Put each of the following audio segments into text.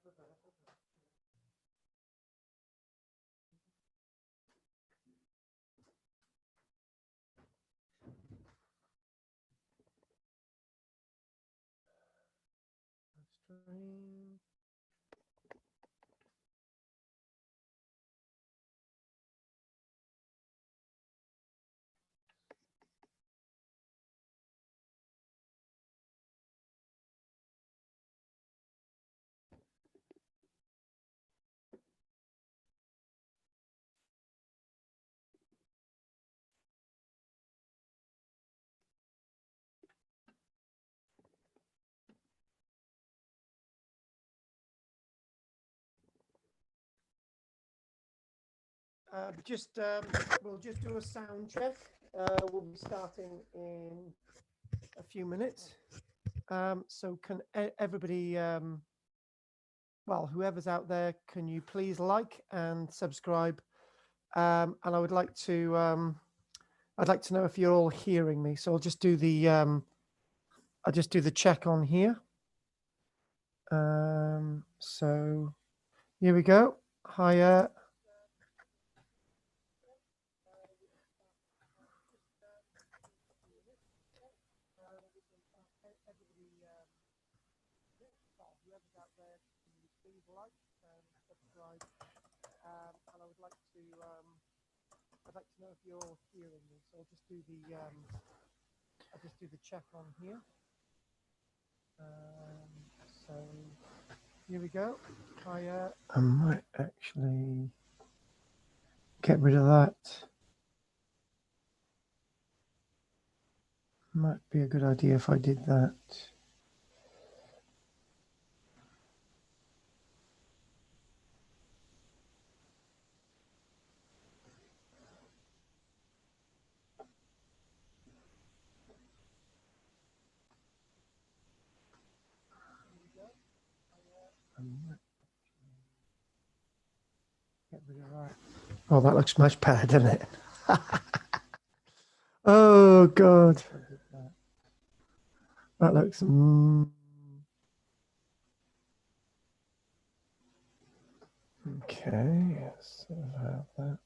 Stream. We'll just do a sound check. We'll be starting in a few minutes. So can everybody, well, whoever's out there, can you please like and subscribe? And I would like to, I'd like to know if you're all hearing me. So I'll just do the, I'll just do the check on here. So here we go. Hi. And I would like to, I'd like to know if you're all hearing me. So I'll just do the, I'll just do the check on here. So here we go. I might actually get rid of that. Might be a good idea if I did that. Get rid of that. Oh, that looks much better, doesn't it? Oh, God. That looks... Okay, so have that.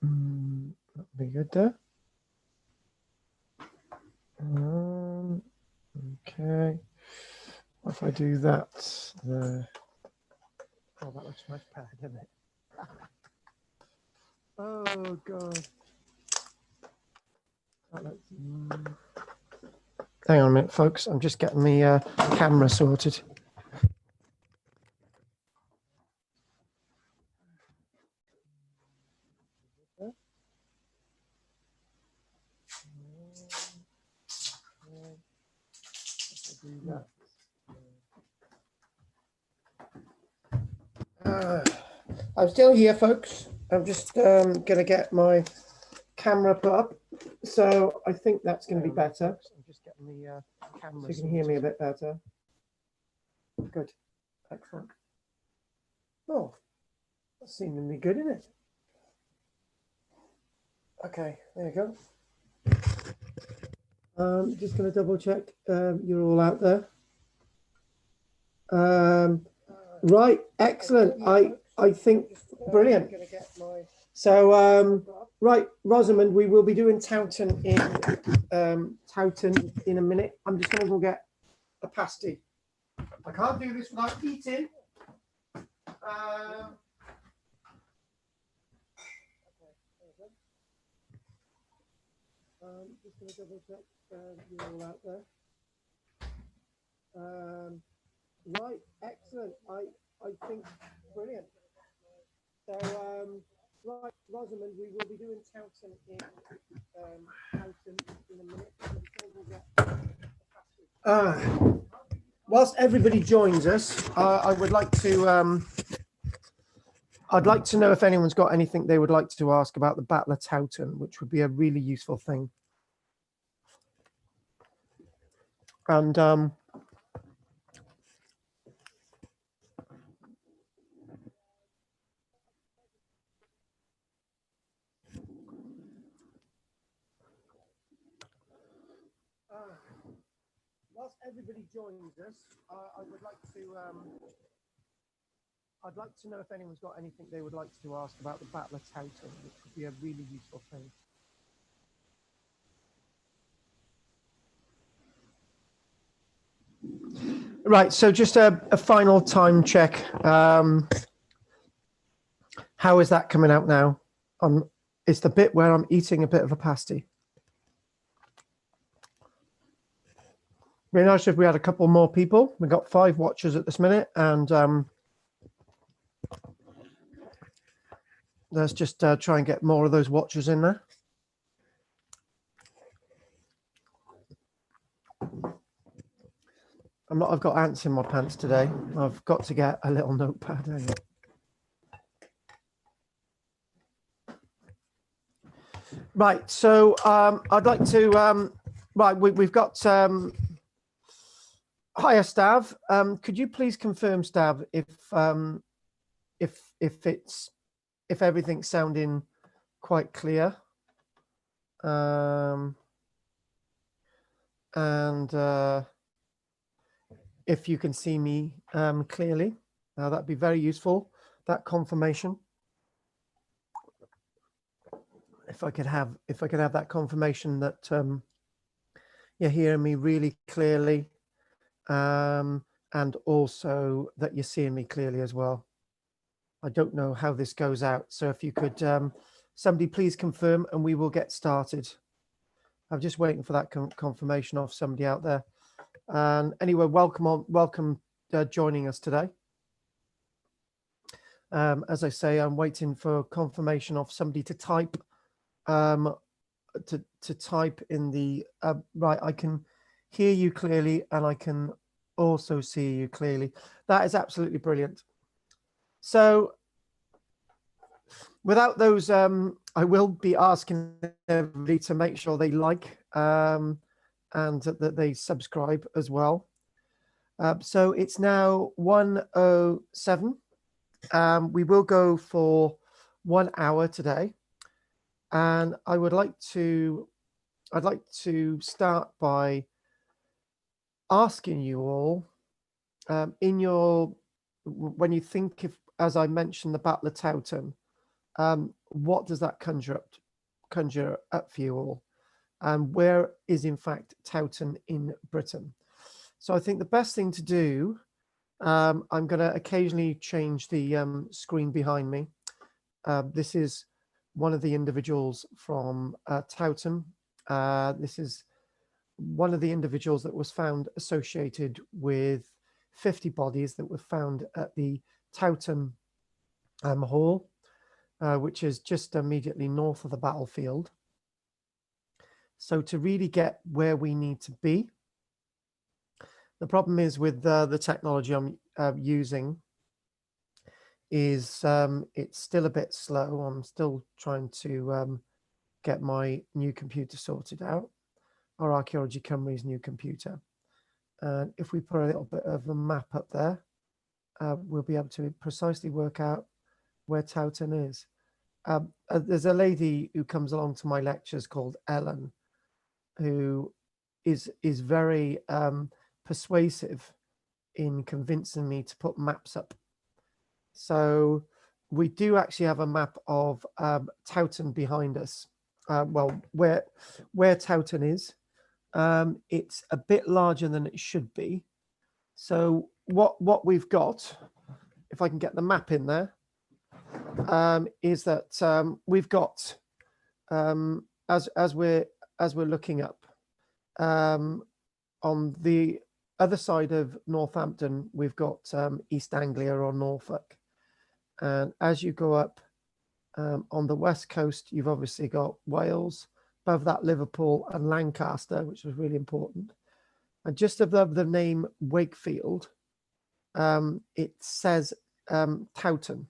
That'll be good there. Okay. If I do that, oh, that looks much better, doesn't it? Oh, God. That looks... Hang on a minute, folks. I'm just getting the camera sorted. I'm still here, folks. I'm just going to get my camera put up. So I think that's going to be better. I'm just getting the camera. So you can hear me a bit better. Good. Excellent. Oh, that's seemingly good, isn't it? Okay, there you go. Just going to double check you're all out there. Right, excellent. I think brilliant. So right, Rosamond, we will be doing Towton in a minute. I'm just going to go get a pasty. I can't do this without eating. Just going to double check you're all out there. Right, excellent. I think brilliant. So right, Rosamond, we will be doing Towton in a minute. Whilst everybody joins us, I would like to I'd like to know if anyone's got anything they would like to ask about the Battle of Towton, which would be a really useful thing. And whilst everybody joins us, I would like to. I'd like to know if anyone's got anything they would like to ask about the Battle of Towton, which would be a really useful thing. Right, so just a final time check. How is that coming out now? It's the bit where I'm eating a bit of a pasty. Be nice if we had a couple more people. We've got 5 watchers at this minute, and let's just try and get more of those watchers in there. I've got ants in my pants today. I've got to get a little notepad. Hang on. Right, so I'd like to. Right, we've got. Hiya, Stav. Could you please confirm, Stav, if everything's sounding quite clear, and if you can see me clearly, that'd be very useful. That confirmation. If I could have that confirmation that you're hearing me really clearly, and also that you're seeing me clearly as well. I don't know how this goes out, so if you could, somebody please confirm, and we will get started. I'm just waiting for that confirmation of somebody out there. And anyway, welcome joining us today. As I say, I'm waiting for confirmation of somebody to type. To type in the right. I can hear you clearly, and I can also see you clearly. That is absolutely brilliant. So without those, I will be asking everybody to make sure they like and that they subscribe as well. So it's now 1:07. We will go for 1 hour today. And I'd like to start by asking you all, when you think of, as I mentioned, the Battle of Towton, what does that conjure up for you all? And where is in fact Towton in Britain? So I think the best thing to do, I'm going to occasionally change the screen behind me. This is one of the individuals from Towton. This is one of the individuals that was found associated with 50 bodies that were found at the Towton Hall, which is just immediately north of the battlefield. So to really get where we need to be, the problem is with the technology I'm using is it's still a bit slow. I'm still trying to get my new computer sorted out, our Archaeology Cymru's new computer. And if we put a little bit of a map up there, we'll be able to precisely work out where Towton is. There's a lady who comes along to my lectures called Ellen, who is very persuasive in convincing me to put maps up. So we do actually have a map of Towton behind us. Well, where Towton is, it's a bit larger than it should be. So what we've got, if I can get the map in there, is that we've got as we're looking up, on the other side of Northampton, we've got East Anglia or Norfolk. And as you go up on the west coast, you've obviously got Wales, above that Liverpool and Lancaster, which was really important. And just above the name Wakefield, it says Towton.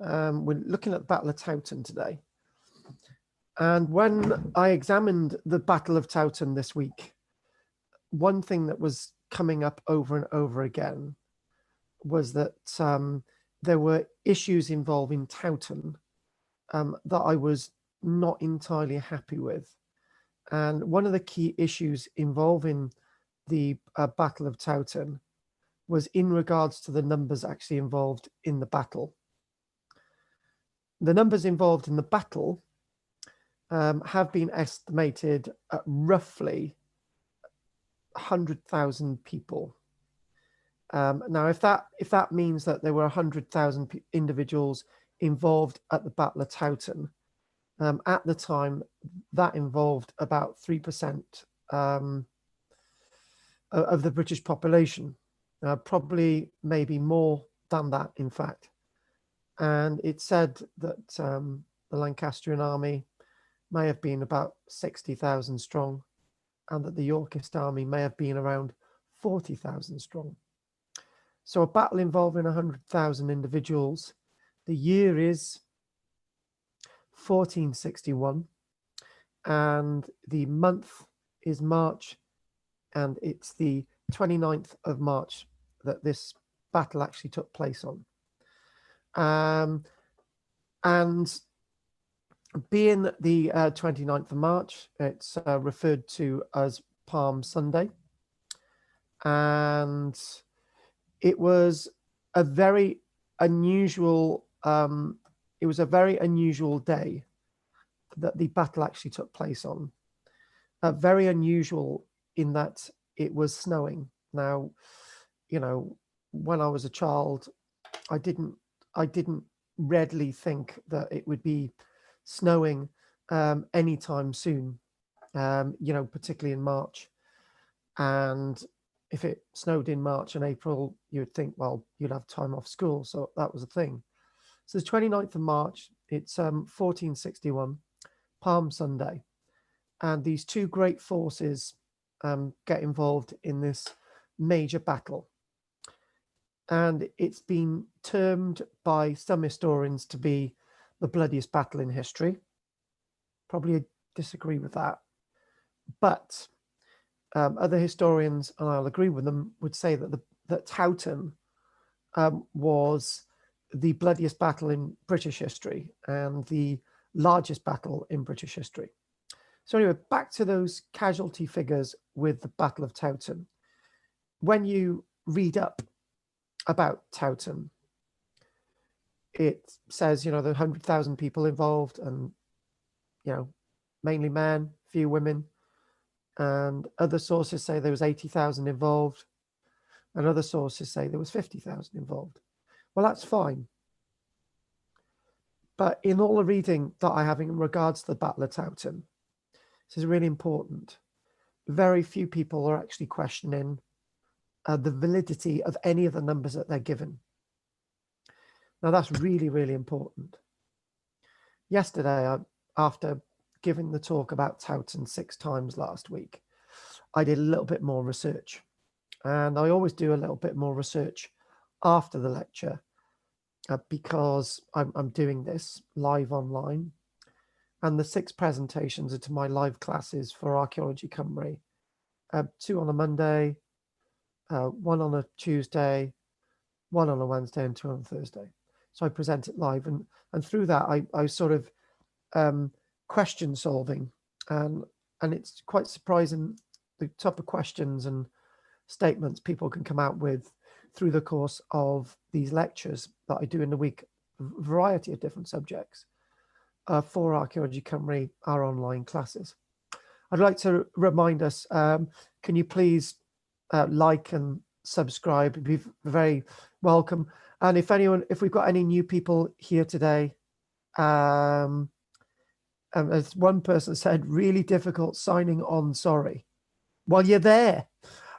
We're looking at the Battle of Towton today. And when I examined the Battle of Towton this week, one thing that was coming up over and over again was that there were issues involving Towton that I was not entirely happy with. And one of the key issues involving the Battle of Towton was in regards to the numbers actually involved in the battle. The numbers involved in the battle have been estimated at roughly 100,000 people. Now, if that means that there were 100,000 individuals involved at the Battle of Towton, at the time, that involved about 3% of the British population, probably maybe more than that, in fact. And it said that the Lancastrian army may have been about 60,000 strong, and that the Yorkist army may have been around 40,000 strong. So a battle involving 100,000 individuals. The year is 1461, and the month is March, and it's the 29th of March that this battle actually took place on. And being the 29th of March, it's referred to as Palm Sunday. And it was a very unusual, day that the battle actually took place on. Very unusual in that it was snowing. Now, you know, when I was a child, I didn't readily think that it would be snowing anytime soon, particularly in March. And if it snowed in March and April, you would think, well, you'd have time off school. So that was a thing. So the 29th of March, it's 1461, Palm Sunday. And these two great forces get involved in this major battle. And it's been termed by some historians to be the bloodiest battle in history. Probably disagree with that. But other historians, and I'll agree with them, would say that Towton was the bloodiest battle in British history and the largest battle in British history. So anyway, back to those casualty figures with the Battle of Towton. When you read up about Towton, it says, there are 100,000 people involved, and, mainly men, few women. And other sources say there was 80,000 involved, and other sources say there was 50,000 involved. Well, that's fine. But in all the reading that I have in regards to the Battle of Towton, this is really important. Very few people are actually questioning the validity of any of the numbers that they're given. Now, that's really, really important. Yesterday, after giving the talk about Towton 6 times last week, I did a little bit more research. And I always do a little bit more research after the lecture because I'm doing this live online. And the 6 presentations are to my live classes for Archaeology Cymru. 2 on a Monday, 1 on a Tuesday, 1 on a Wednesday, and 2 on a Thursday. So I present it live. And through that, I sort of question solving. And it's quite surprising the type of questions and statements people can come out with through the course of these lectures that I do in the week, a variety of different subjects for Archaeology Cymru, our online classes. I'd like to remind us, can you please like and subscribe? It'd be very welcome. And if we've got any new people here today, as one person said, really difficult signing on, sorry. Well, you're there.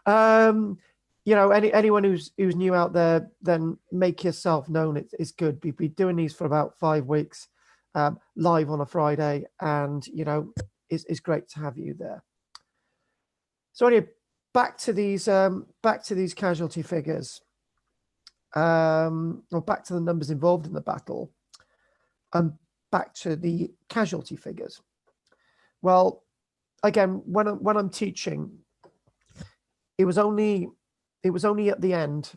Anyone who's new out there, then make yourself known. It's good. We've been doing these for about 5 weeks, live on a Friday, and it's great to have you there. So anyway, back to these casualty figures, or back to the numbers involved in the battle, and back to the casualty figures. Well, again, when I'm teaching, it was only at the end,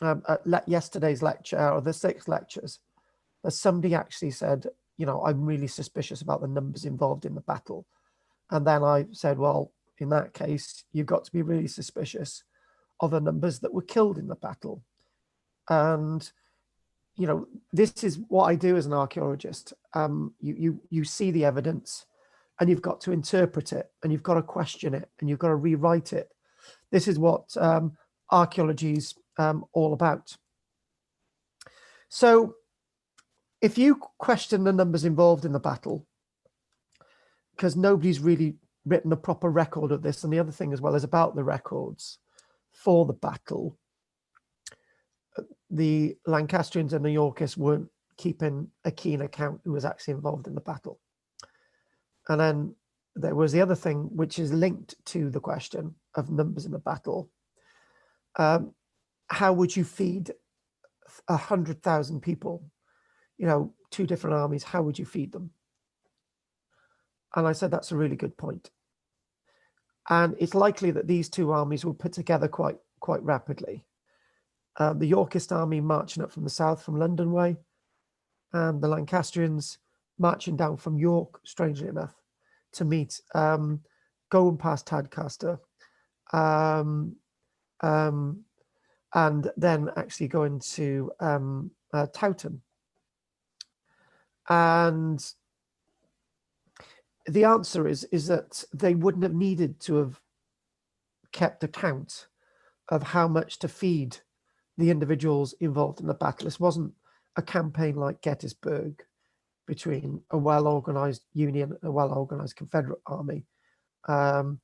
at yesterday's lecture, or the 6 lectures, that somebody actually said, I'm really suspicious about the numbers involved in the battle. And then I said, well, in that case, you've got to be really suspicious of the numbers that were killed in the battle. And, you know, this is what I do as an archaeologist. You see the evidence and you've got to interpret it, and you've got to question it, and you've got to rewrite it. This is what archaeology is all about. So if you question the numbers involved in the battle, because nobody's really written a proper record of this, and the other thing as well is about the records for the battle, the Lancastrians and the Yorkists weren't keeping a keen account who was actually involved in the battle. And then there was the other thing, which is linked to the question of numbers in the battle. How would you feed 100,000 people? You know, two different armies, how would you feed them? And I said, that's a really good point. And it's likely that these two armies were put together quite rapidly. The Yorkist army marching up from the south, from London way, and the Lancastrians marching down from York, strangely enough, to meet, going past Tadcaster, and then actually going to Towton. And the answer is that they wouldn't have needed to have kept account of how much to feed the individuals involved in the battle. This wasn't a campaign like Gettysburg between a well-organized Union and a well-organized Confederate army on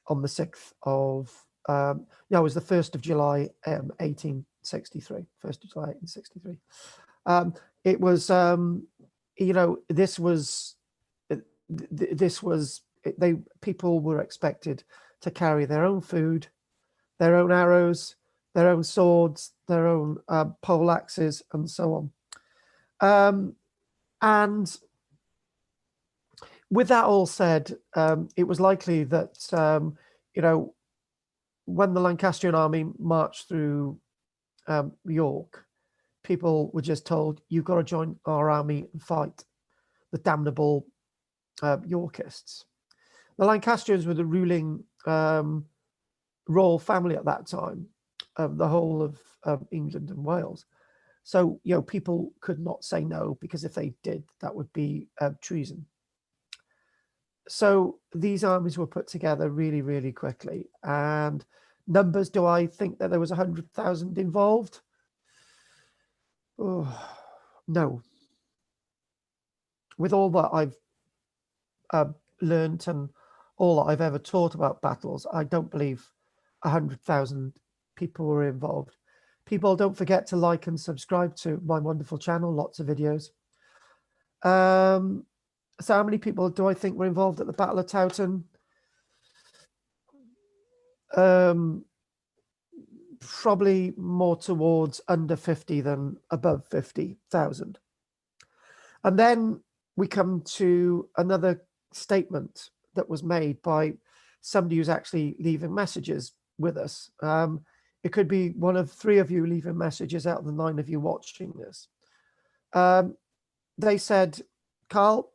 the 6th of, no, it was the 1st of July, 1863, 1st of July, 1863. It was, you know, people were expected to carry their own food, their own arrows, their own swords, their own poleaxes, and so on. And with that all said, it was likely that, you know, when the Lancastrian army marched through York, people were just told, you've got to join our army and fight the damnable Yorkists. The Lancastrians were the ruling royal family at that time of the whole of England and Wales. So, you know, people could not say no, because if they did, that would be treason. So these armies were put together really, really quickly. And numbers, do I think that there was 100,000 involved? Oh, no. With all that I've learned and all that I've ever taught about battles, I don't believe 100,000 people were involved. People, don't forget to like and subscribe to my wonderful channel, lots of videos. So how many people do I think were involved at the Battle of Towton? Probably more towards under 50 than above 50,000. And then we come to another statement that was made by somebody who's actually leaving messages with us. It could be one of 3 of you leaving messages out of the 9 of you watching this. They said, Karl,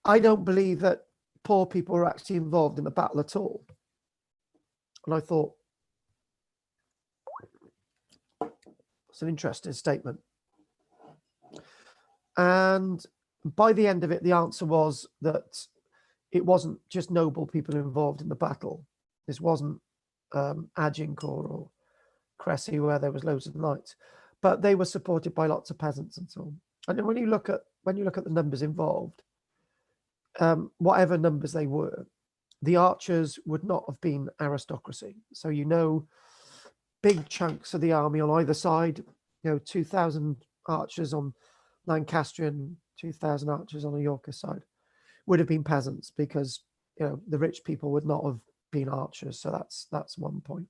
I don't believe that poor people were actually involved in the battle at all. And I thought, it's an interesting statement. And by the end of it, the answer was that it wasn't just noble people involved in the battle. This wasn't Agincourt or Cressy, where there was loads of knights, but they were supported by lots of peasants and so on. And then when you look at the numbers involved, whatever numbers they were, the archers would not have been aristocracy. So, you know, big chunks of the army on either side, you know, 2,000 archers on Lancastrian, 2,000 archers on the Yorkist side, would have been peasants, because, you know, the rich people would not have been archers. So that's one point.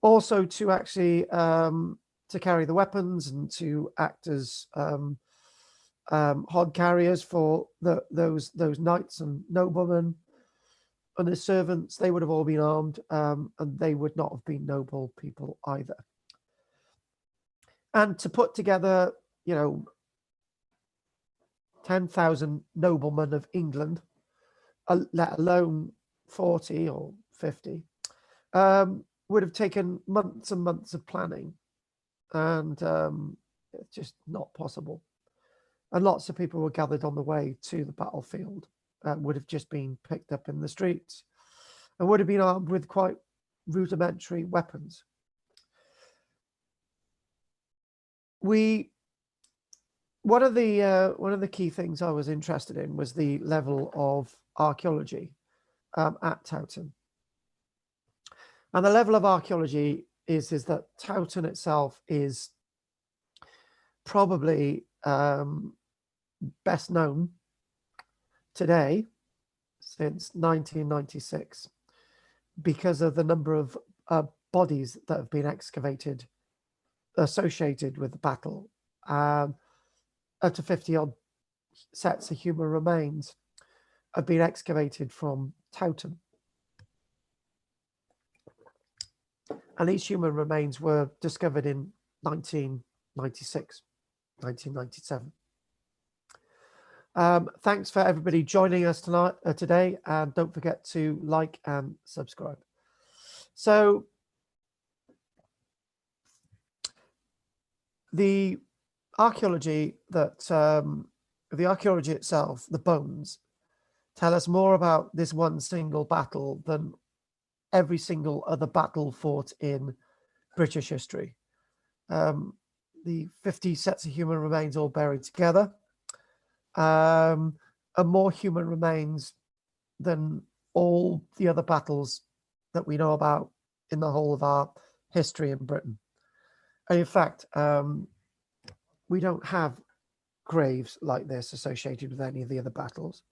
Also, to actually to carry the weapons and to act as hod carriers for those knights and noblemen and their servants, they would have all been armed, and they would not have been noble people either. And to put together, you know, 10,000 noblemen of England let alone 40 or 50, would have taken months and months of planning, and it's just not possible. And lots of people were gathered on the way to the battlefield, would have just been picked up in the streets, and would have been armed with quite rudimentary weapons. One of the key things I was interested in was the level of archaeology at Towton. And the level of archaeology is that Towton itself is probably best known today since 1996 because of the number of bodies that have been excavated associated with the battle. Up to 50 odd sets of human remains have been excavated from Towton. And these human remains were discovered in 1996, 1997. Thanks for everybody joining us today, and don't forget to like and subscribe. So the archaeology itself, the bones, tell us more about this one single battle than every single other battle fought in British history. The 50 sets of human remains all buried together, are more human remains than all the other battles that we know about in the whole of our history in Britain. And in fact, we don't have graves like this associated with any of the other battles.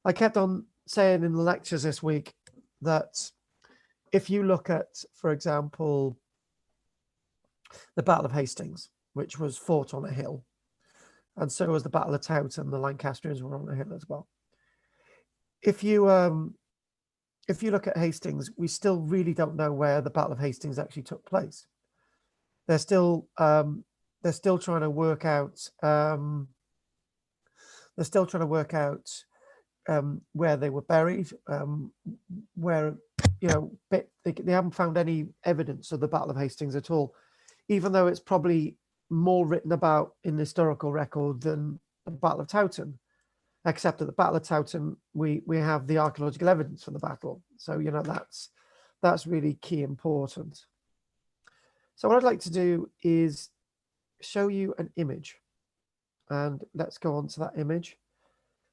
I kept on saying in the lectures this week that if you look at, for example, the Battle of Hastings, which was fought on a hill, and so was the Battle of Towton, the Lancastrians were on a hill as well. If you look at Hastings, we still really don't know where the Battle of Hastings actually took place. They're still trying to work out. Where they were buried, where they haven't found any evidence of the Battle of Hastings at all, even though it's probably more written about in the historical record than the Battle of Towton. Except at the Battle of Towton, we have the archaeological evidence for the battle, so that's really key important. So what I'd like to do is show you an image, and let's go on to that image.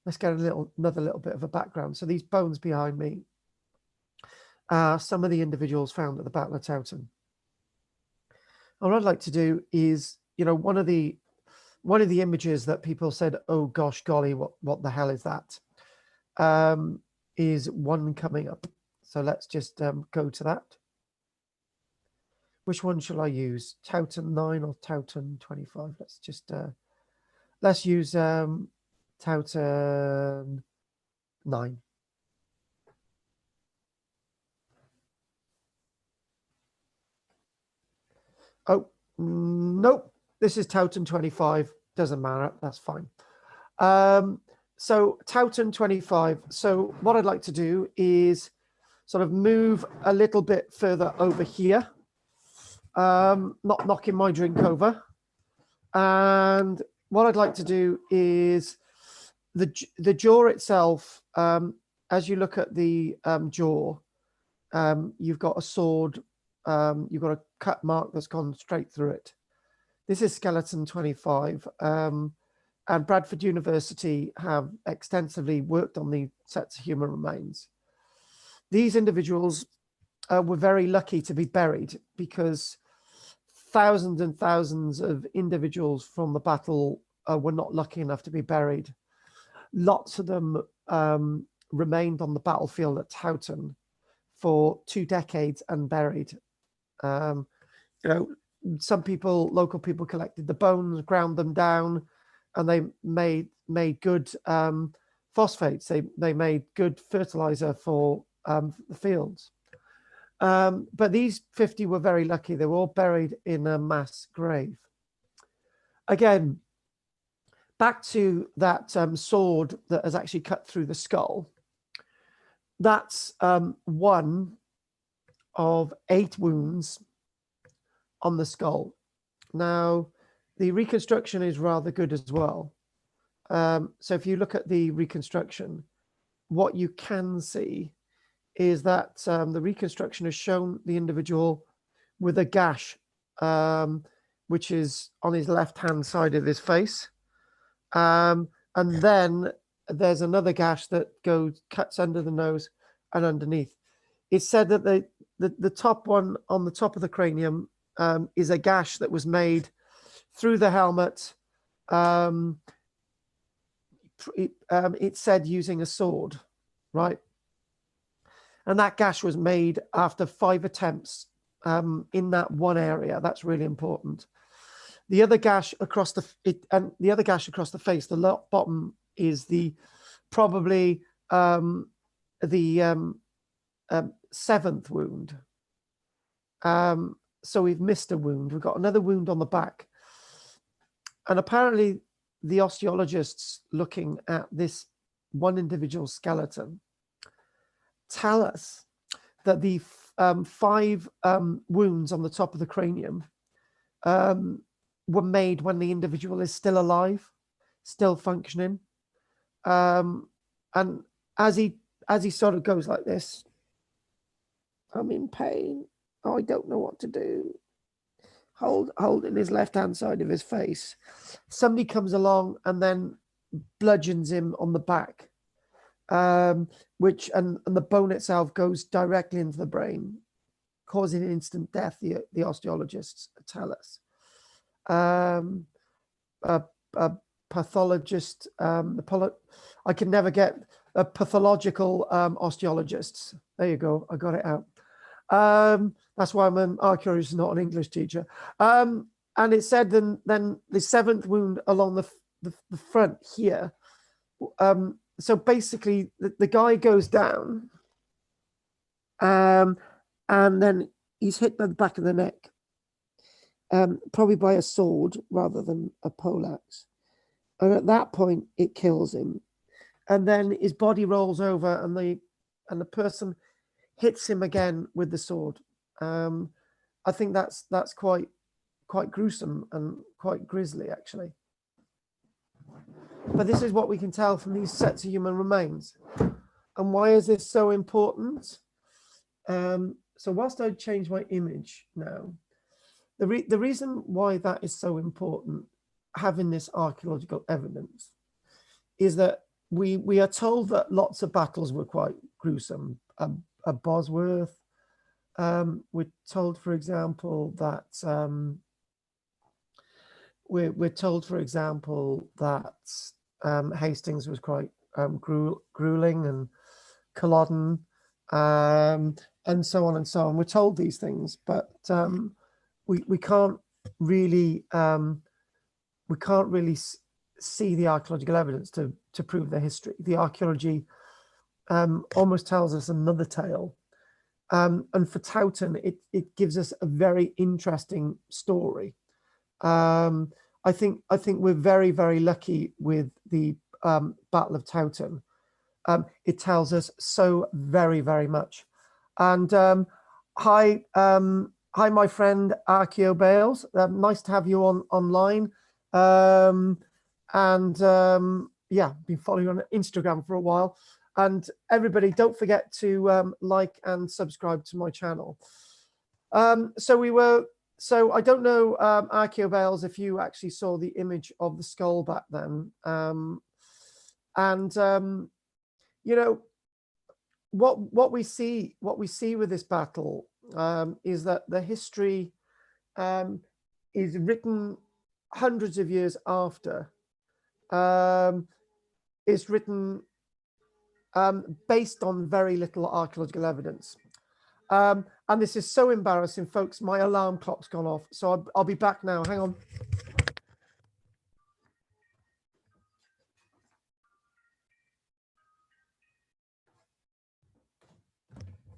Let's get another little bit of a background. So these bones behind me are some of the individuals found at the Battle of Towton. And what I'd like to do is, one of the images that people said, "Oh gosh, golly, what the hell is that?" Is one coming up. So let's just go to that. Which one shall I use? Towton 9 or Towton 25? Let's just let's use Towton 9. Oh, nope. This is Towton 25. Doesn't matter. That's fine. So Towton 25. So what I'd like to do is sort of move a little bit further over here. Not knocking my drink over. And what I'd like to do is the jaw itself, as you look at the jaw, you've got a sword, you've got a cut mark that's gone straight through it. This is skeleton 25, and Bradford University have extensively worked on the sets of human remains. These individuals were very lucky to be buried because thousands and thousands of individuals from the battle were not lucky enough to be buried. Lots of them remained on the battlefield at Towton for 2 decades unburied. Some people, local people, collected the bones, ground them down, and they made good phosphates. They made good fertilizer for the fields. But these 50 were very lucky. They were all buried in a mass grave. Again, back to that sword that has actually cut through the skull. that's one of 8 wounds on the skull. Now, the reconstruction is rather good as well. So if you look at the reconstruction, what you can see is that the reconstruction has shown the individual with a gash, which is on his left-hand side of his face. And then there's another gash that cuts under the nose and underneath. It's said that the top one on the top of the cranium is a gash that was made through the helmet. It said using a sword, right? And that gash was made after 5 attempts in that one area. That's really important. The other gash across the face, the bottom, is probably the 7th wound. So we've missed a wound. We've got another wound on the back. And apparently the osteologists looking at this one individual skeleton tell us that the 5 wounds on the top of the cranium were made when the individual is still alive, still functioning. And as he sort of goes like this, I'm in pain. Oh, I don't know what to do. Holding his left-hand side of his face. Somebody comes along and then bludgeons him on the back, and the bone itself goes directly into the brain, causing instant death, the osteologists tell us. A pathologist, I can never get a pathological osteologists. There you go, I got it out. That's why I'm an archaeologist, not an English teacher. And it said then the 7th wound along the front here. So basically, the guy goes down, and then he's hit by the back of the neck, probably by a sword rather than a poleaxe. And at that point, it kills him. And then his body rolls over, and the person hits him again with the sword. I think that's quite gruesome and quite grisly, actually. But this is what we can tell from these sets of human remains. And why is this so important? So whilst I change my image now, the reason why that is so important, having this archaeological evidence, is that we are told that lots of battles were quite gruesome. At Bosworth, we're told, for example, that Hastings was quite grueling, and Culloden, and so on and so on. We're told these things, but we can't really see the archaeological evidence to prove their history. The archaeology almost tells us another tale. And for Towton, it gives us a very interesting story. I think we're very, very lucky with the Battle of Towton. It tells us so very, very much. And hi, my friend Archeo Bales. Nice to have you online. Yeah, been following you on Instagram for a while. And everybody, don't forget to like and subscribe to my channel. So I don't know, Archeo Bales, if you actually saw the image of the skull back then. You know, what we see with this battle is that the history is written hundreds of years after. It's written based on very little archaeological evidence. And this is so embarrassing, folks. My alarm clock's gone off, so I'll be back now. Hang on.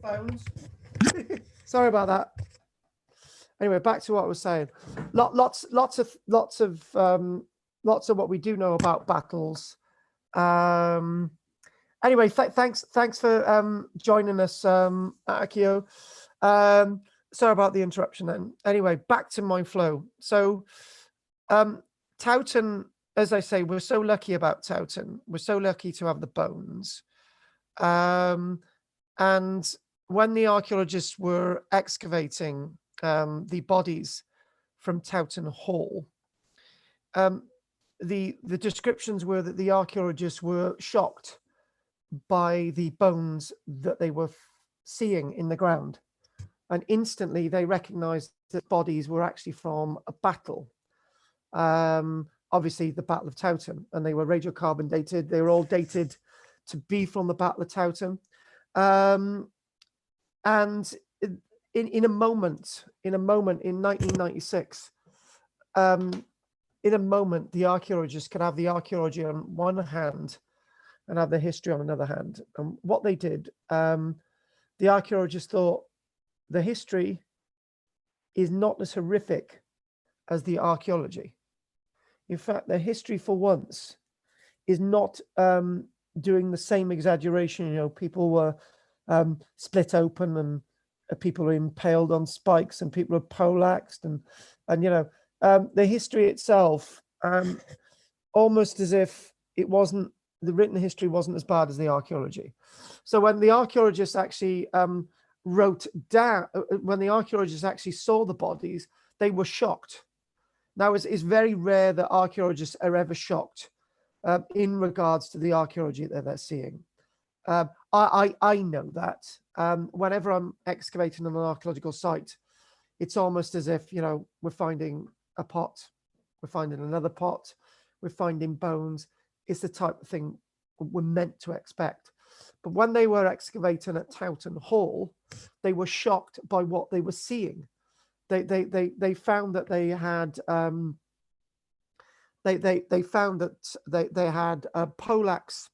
Phones. Sorry about that. Anyway, back to what I was saying. Lots of what we do know about battles. And Anyway, thanks for joining us, Akio. Sorry about the interruption then. Anyway, back to my flow. So Towton, as I say, we're so lucky about Towton. We're so lucky to have the bones. And when the archaeologists were excavating the bodies from Towton Hall, the descriptions were that the archaeologists were shocked by the bones that they were seeing in the ground. And instantly they recognized that bodies were actually from a battle. Obviously the Battle of Towton, and they were radiocarbon dated. They were all dated to be from the Battle of Towton. And in a moment in 1996, in a moment, the archaeologists could have the archaeology on one hand and have the history on another hand. And what they did, the archaeologists thought the history is not as horrific as the archaeology. In fact, the history for once is not doing the same exaggeration. You know, people were split open, and people were impaled on spikes, and people were polaxed, and you know, the history itself, almost as if it wasn't, the written history wasn't as bad as the archaeology. So when the archaeologists actually wrote down, when the archaeologists actually saw the bodies, they were shocked. Now, it's very rare that archaeologists are ever shocked in regards to the archaeology that they're seeing. I know that. Whenever I'm excavating on an archaeological site, it's almost as if, you know, we're finding a pot, we're finding another pot, we're finding bones. It's the type of thing we're meant to expect. But when they were excavating at Towton Hall, they were shocked by what they were seeing. They found that they had they found that they had Polax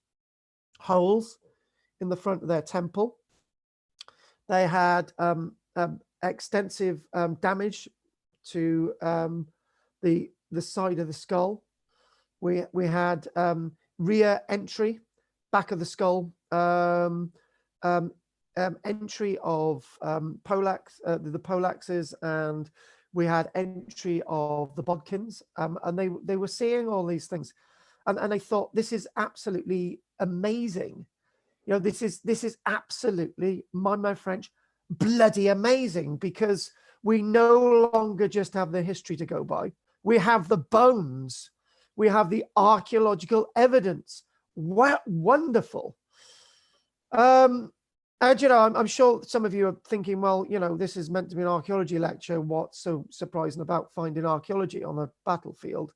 holes in the front of their temple. They had extensive damage to the side of the skull. We had rear entry, back of the skull, entry of the polaxes, and we had entry of the bodkins, and they were seeing all these things, and they thought, this is absolutely amazing. You know, this is absolutely, my French, bloody amazing, because we no longer just have the history to go by. We have the bones. We have the archaeological evidence. Wow, wonderful. And, you know, I'm sure some of you are thinking, well, you know, this is meant to be an archaeology lecture. What's so surprising about finding archaeology on a battlefield?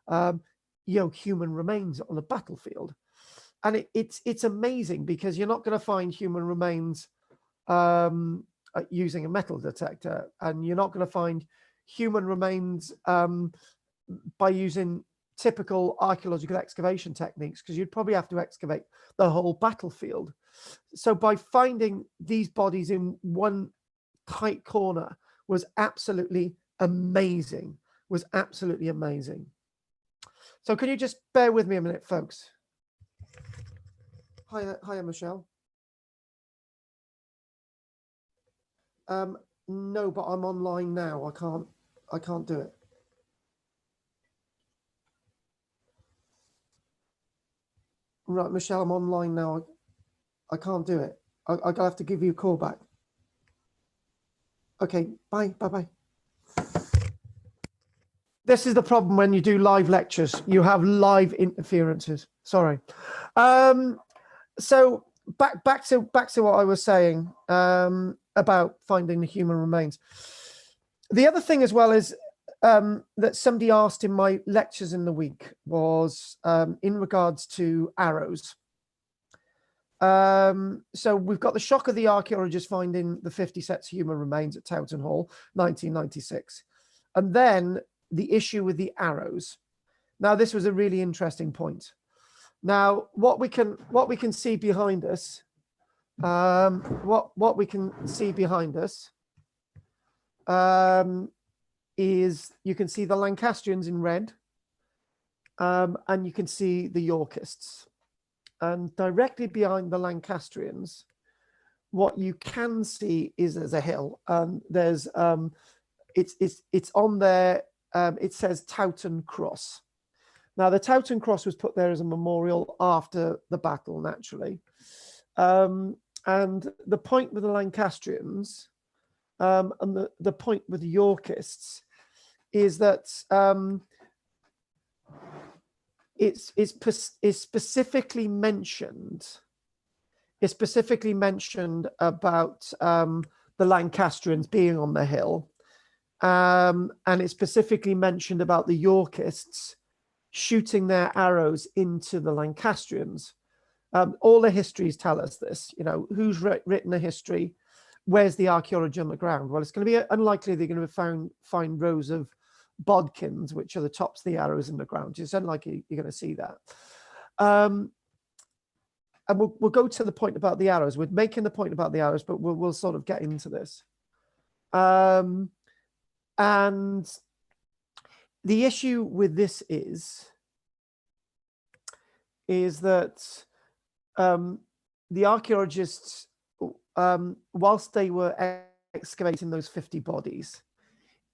You know, human remains on a battlefield. And it's amazing, because you're not going to find human remains using a metal detector, and you're not going to find human remains by using typical archaeological excavation techniques, because you'd probably have to excavate the whole battlefield. So by finding these bodies in one tight corner was absolutely amazing, So can you just bear with me a minute, folks? Hiya, Michelle. No, but I'm online now. I can't do it. Right, Michelle, I'm online now. I can't do it. I'll have to give you a call back. Okay, bye. This is the problem when you do live lectures. You have live interferences. Sorry. So back to what I was saying about finding the human remains. The other thing as well is that somebody asked in my lectures in the week was in regards to arrows. So we've got the shock of the archaeologists finding the 50 sets of human remains at Towton Hall, 1996, and then the issue with the arrows. Now, this was a really interesting point. Now, what we can see behind us, what we can see behind us is, you can see the Lancastrians in red, and you can see the Yorkists. And directly behind the Lancastrians, what you can see is there's a hill. There's it's on there. It says Towton Cross. Now, the Towton Cross was put there as a memorial after the battle, naturally. And the point with the Lancastrians and the point with the Yorkists is that it's specifically mentioned. It's specifically mentioned about the Lancastrians being on the hill, and it's specifically mentioned about the Yorkists shooting their arrows into the Lancastrians. All the histories tell us this. You know, who's written a history? Where's the archaeology on the ground? Well, it's going to be unlikely they're going to find rows of bodkins, which are the tops of the arrows in the ground. It's unlikely you're going to see that. And we'll go to the point about the arrows. We're making the point about the arrows, but we'll sort of get into this. And the issue with this is that the archaeologists, whilst they were excavating those 50 bodies,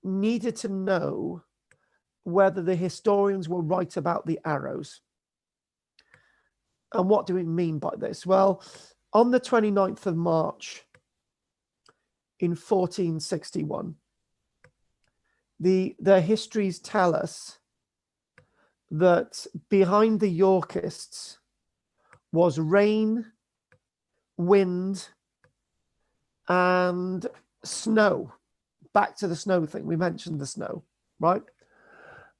needed to know whether the historians were right about the arrows. And what do we mean by this? Well, on the 29th of March in 1461, the histories tell us that behind the Yorkists was rain, wind, and snow. Back to the snow thing. We mentioned the snow, right?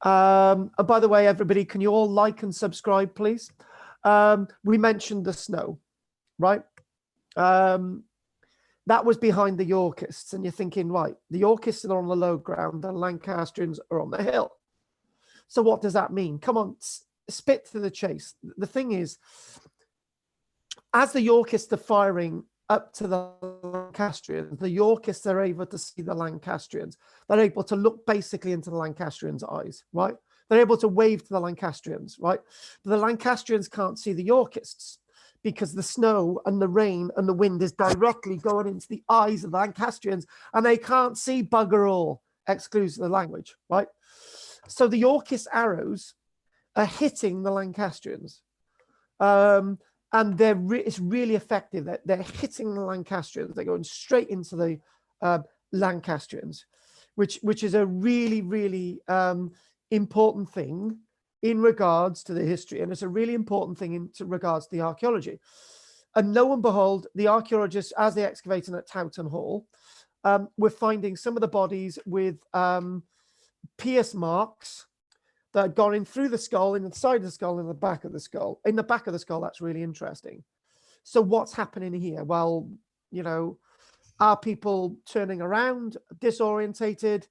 And by the way, everybody, can you all like and subscribe, please? We mentioned the snow, right? That was behind the Yorkists, and you're thinking, right, the Yorkists are on the low ground, the Lancastrians are on the hill. So what does that mean? Come on, spit to the chase. The thing is, as the Yorkists are firing up to the Lancastrians, the Yorkists are able to see the Lancastrians. They're able to look basically into the Lancastrians' eyes, right? They're able to wave to the Lancastrians, right? But the Lancastrians can't see the Yorkists because the snow and the rain and the wind is directly going into the eyes of the Lancastrians, and they can't see bugger all, exclusive of the language, right? So the Yorkist arrows are hitting the Lancastrians. And it's really effective. They're hitting the Lancastrians. They're going straight into the Lancastrians, which is a really, really important thing in regards to the history. And it's a really important thing in regards to the archaeology. And lo and behold, the archaeologists, as they're excavating at Towton Hall, we're finding some of the bodies with pierce marks that had gone in through the skull, in the side of the skull, in the back of the skull. In the back of the skull, that's really interesting. So what's happening here? Well, you know, are people turning around, disorientated?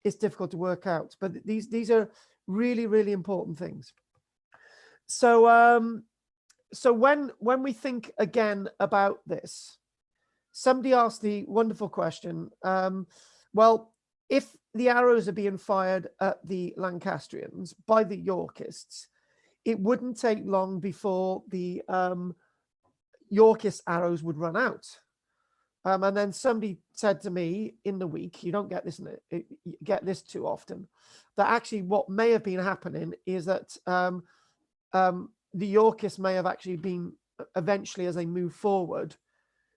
It's difficult to work out. But these are really, really important things. So so when we think again about this, somebody asked the wonderful question, well, if the arrows are being fired at the Lancastrians by the Yorkists, it wouldn't take long before the Yorkist arrows would run out. And then somebody said to me in the week, you don't get this, you get this too often, that actually what may have been happening is that the Yorkists may have actually been eventually, as they move forward,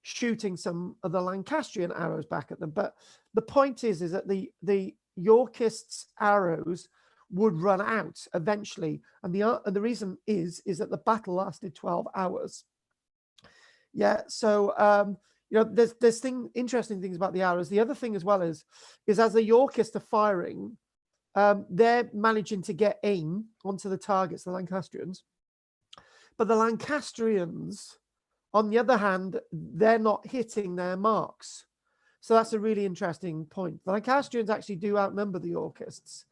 shooting some of the Lancastrian arrows back at them. But the point is that the Yorkists' arrows would run out eventually, and the reason is that the battle lasted 12 hours. Yeah, so you know, there's interesting things about the arrows. The other thing as well is as the Yorkists are firing, they're managing to get aim onto the targets, the Lancastrians. But the Lancastrians, on the other hand, they're not hitting their marks. So that's a really interesting point. The Lancastrians actually do outnumber the Yorkists.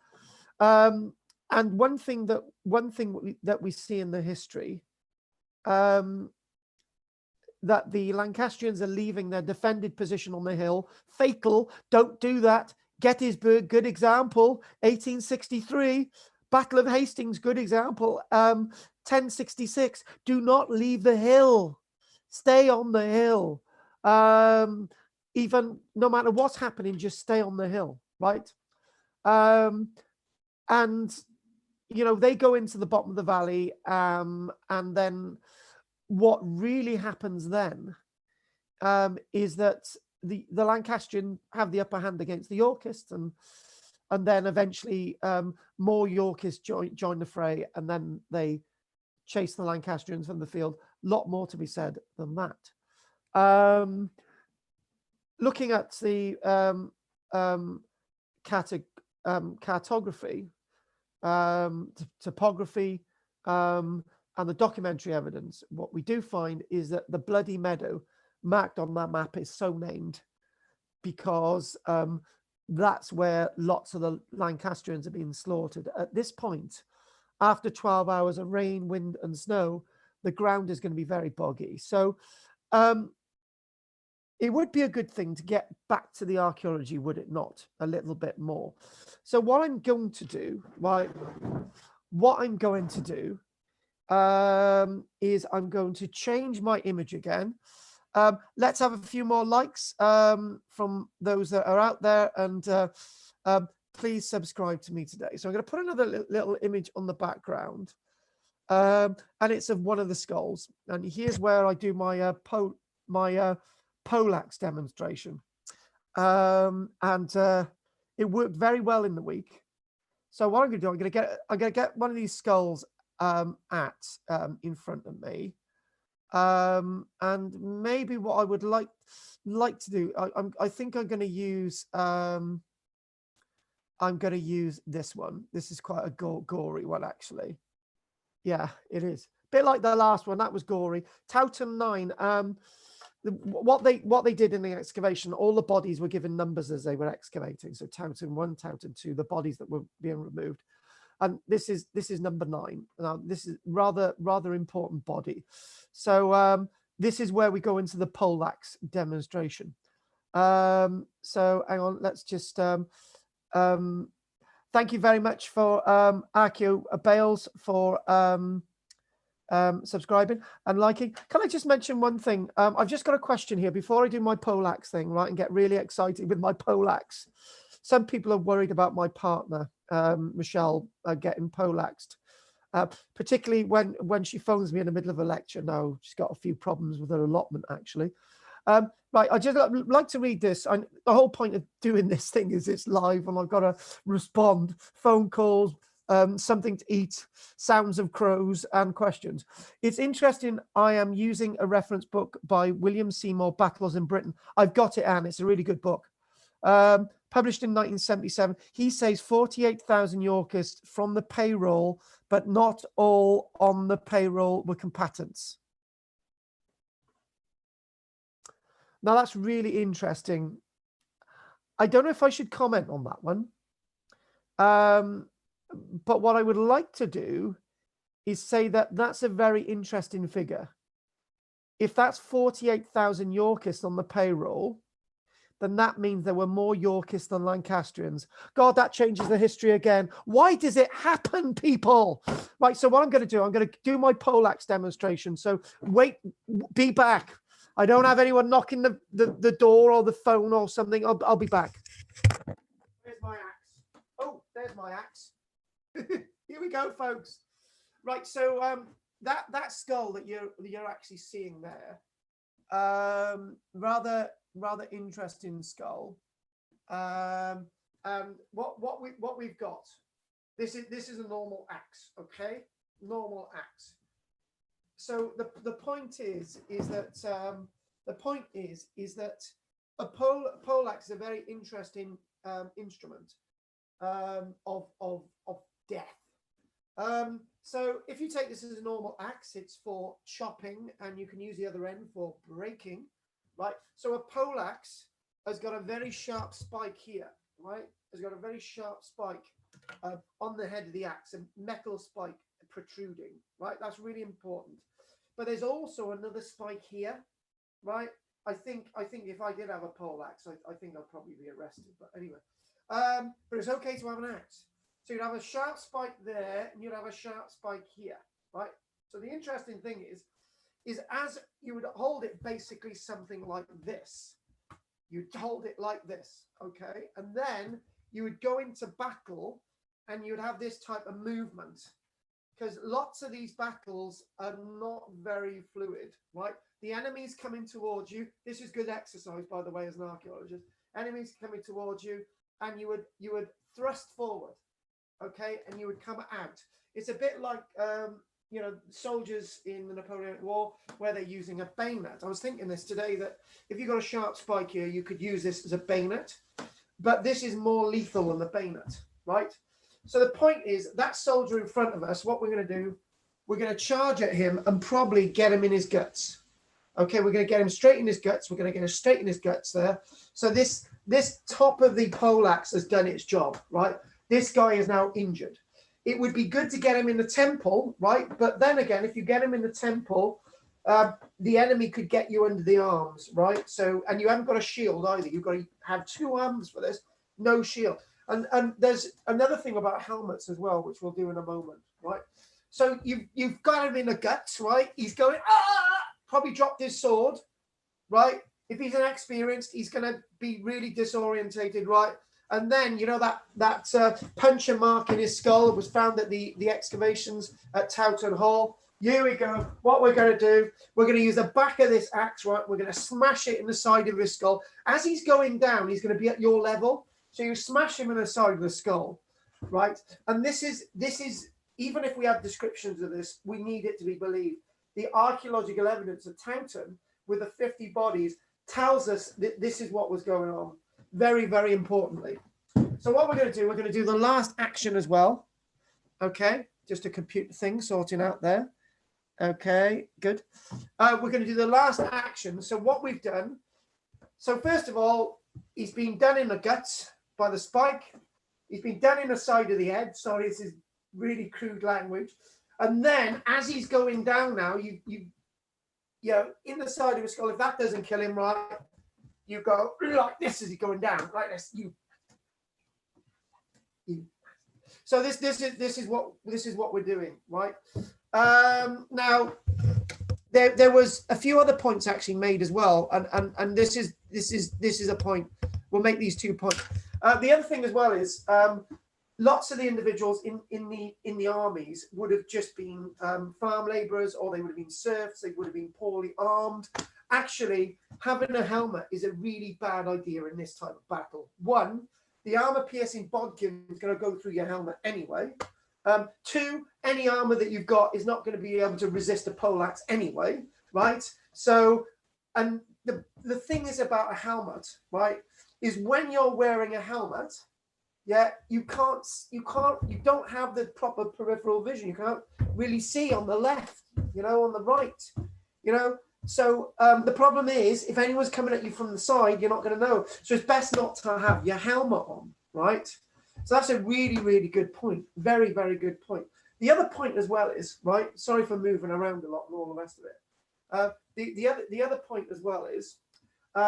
And one thing that we see in the history, that the Lancastrians are leaving their defended position on the hill. Fatal, don't do that. Gettysburg, good example. 1863, Battle of Hastings, good example. 1066, do not leave the hill. Stay on the hill. Even no matter what's happening, just stay on the hill, right? And, you know, they go into the bottom of the valley, and then what really happens then is that the Lancastrian have the upper hand against the Yorkists, and then eventually more Yorkists join the fray, and then they chase the Lancastrians from the field. A lot more to be said than that. Looking at the cartography, topography, and the documentary evidence, what we do find is that the Bloody Meadow marked on that map is so named because that's where lots of the Lancastrians are being slaughtered. At this point, after 12 hours of rain, wind, and snow, the ground is going to be very boggy. So it would be a good thing to get back to the archaeology, would it not? A little bit more. So what I'm going to do, is I'm going to change my image again. Let's have a few more likes from those that are out there, and please subscribe to me today. So I'm going to put another little image on the background, and it's of one of the skulls. And here's where I do my Polax demonstration, and it worked very well in the week. So what I'm going to do, I'm going to get one of these skulls in front of me, and maybe what I would like to do, I think I'm going to use this one. This is quite a gory one, actually. Yeah, it is a bit like the last one. That was gory. Towton 9. What they did in the excavation, all the bodies were given numbers as they were excavating. So Towton 1, Towton 2, the bodies that were being removed. And this is number 9. Now, this is rather important body. So this is where we go into the Polax demonstration. So hang on, let's just thank you very much for Archeo Bales for subscribing and liking. Can I just mention one thing? I've just got a question here before I do my Polax thing, right, and get really excited with my Polax. Some people are worried about my partner, Michelle, getting polaxed, particularly when she phones me in the middle of a lecture. No, she's got a few problems with her allotment, actually. Right, I just like to read this. The whole point of doing this thing is it's live, and I've got to respond, phone calls, something to eat, sounds of crows, and questions. It's interesting. I am using a reference book by William Seymour, Battles in Britain. I've got it, Anne. It's a really good book. Published in 1977. He says 48,000 Yorkists from the payroll, but not all on the payroll were combatants. Now, that's really interesting. I don't know if I should comment on that one. But what I would like to do is say that that's a very interesting figure. If that's 48,000 Yorkists on the payroll, then that means there were more Yorkists than Lancastrians. God, that changes the history again. Why does it happen, people? Right, so what I'm going to do my Polax demonstration. So wait, be back. I don't have anyone knocking the door or the phone or something. I'll be back. There's my axe. Oh, there's my axe. Here we go, folks. Right, so that skull that you're actually seeing there, rather interesting skull. And what we've got, this is a normal axe, okay? Normal axe. So the point is that a Polax is a very interesting instrument of death. So if you take this as a normal axe, it's for chopping, and you can use the other end for breaking, right? So a Polax has got a very sharp spike here, right? Has got a very sharp spike on the head of the axe, a metal spike protruding, right? That's really important. But there's also another spike here, right? I think if I did have a Polax, I think I'd probably be arrested. But anyway, but it's okay to have an axe. So you'd have a sharp spike there, and you'd have a sharp spike here, right? So the interesting thing is as you would hold it basically something like this. You'd hold it like this, okay? And then you would go into battle and you'd have this type of movement, because lots of these battles are not very fluid, right? The enemy's coming towards you. This is good exercise, by the way, as an archaeologist. Enemies coming towards you, and you would thrust forward, okay? And you would come out. It's a bit like you know, soldiers in the Napoleonic War where they're using a bayonet. I was thinking this today, that if you've got a sharp spike here, you could use this as a bayonet, but this is more lethal than the bayonet, right? So the point is, that soldier in front of us, what we're going to do, we're going to charge at him and probably get him in his guts. Okay, we're going to get him straight in his guts. We're going to get him straight in his guts there. So this top of the poleaxe has done its job, right? This guy is now injured. It would be good to get him in the temple, right? But then again, if you get him in the temple, the enemy could get you under the arms, right? So, and you haven't got a shield either. You've got to have 2 arms for this, no shield. And there's another thing about helmets as well, which we'll do in a moment, right? So you've got him in the guts, right? He's going, probably dropped his sword, right? If he's inexperienced, he's going to be really disorientated, right? And then, you know, that puncture mark in his skull was found at the excavations at Towton Hall. Here we go. What we're going to do, we're going to use the back of this axe, right? We're going to smash it in the side of his skull. As he's going down, he's going to be at your level. So you smash him in the side of the skull, right? And this is, even if we have descriptions of this, we need it to be believed. The archaeological evidence at Towton with the 50 bodies tells us that this is what was going on. Very, very importantly. So what we're going to do, we're going to do the last action as well. Okay, just a computer thing sorting out there. Okay, good. We're going to do the last action. So what we've done, so first of all, he's been done in the guts by the spike. He's been done in the side of the head. Sorry, this is really crude language. And then as he's going down now, you know, in the side of his skull, if that doesn't kill him, right, you go like this as he's going down, like this. So this is what we're doing, right? Now there was a few other points actually made as well, and this is a point. We'll make these 2 points. The other thing as well is lots of the individuals in the armies would have just been farm laborers, or they would have been serfs. They would have been poorly armed. Actually, having a helmet is a really bad idea in this type of battle. 1, the armor-piercing bodkin is going to go through your helmet anyway. 2, any armor that you've got is not going to be able to resist a poleaxe anyway, right? So, and the thing is about a helmet, right, is when you're wearing a helmet, yeah, you don't have the proper peripheral vision. You can't really see on the left, you know, on the right, you know. So the problem is, if anyone's coming at you from the side, you're not going to know. So it's best not to have your helmet on, right? So that's a really, really good point. Very, very good point. The other point as well is, right, sorry for moving around a lot and all the rest of it. The other point as well is, do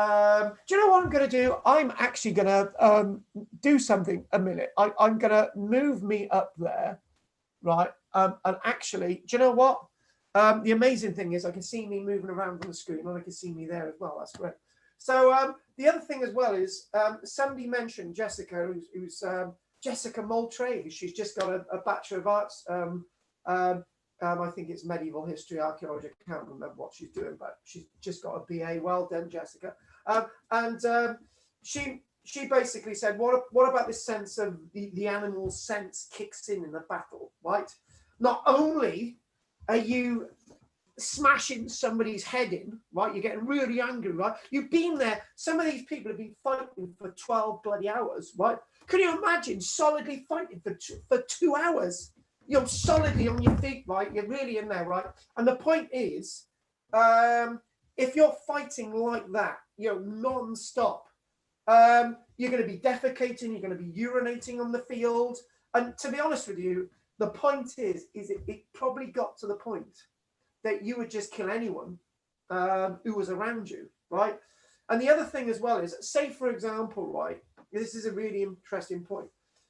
you know what I'm going to do? I'm actually going to do something a minute. I'm going to move me up there, right? And actually, do you know what? The amazing thing is I can see me moving around on the screen, and I can see me there as well. That's great. So the other thing as well is somebody mentioned Jessica, who's Jessica Moultrie. She's just got a Bachelor of Arts. I think it's medieval history, archaeology. I can't remember what she's doing, but she's just got a BA. Well done, Jessica. She basically said, what about this sense of the animal sense kicks in the battle, right? Not only are you smashing somebody's head in, right? You're getting really angry, right? You've been there. Some of these people have been fighting for 12 bloody hours, right? Can you imagine solidly fighting for 2 hours? You're solidly on your feet, right? You're really in there, right? And the point is, if you're fighting like that, you know, non-stop, you're going to be defecating, you're going to be urinating on the field. And to be honest with you, the point is it probably got to the point that you would just kill anyone who was around you, right? And the other thing as well is, say, for example, right, this is a really interesting point.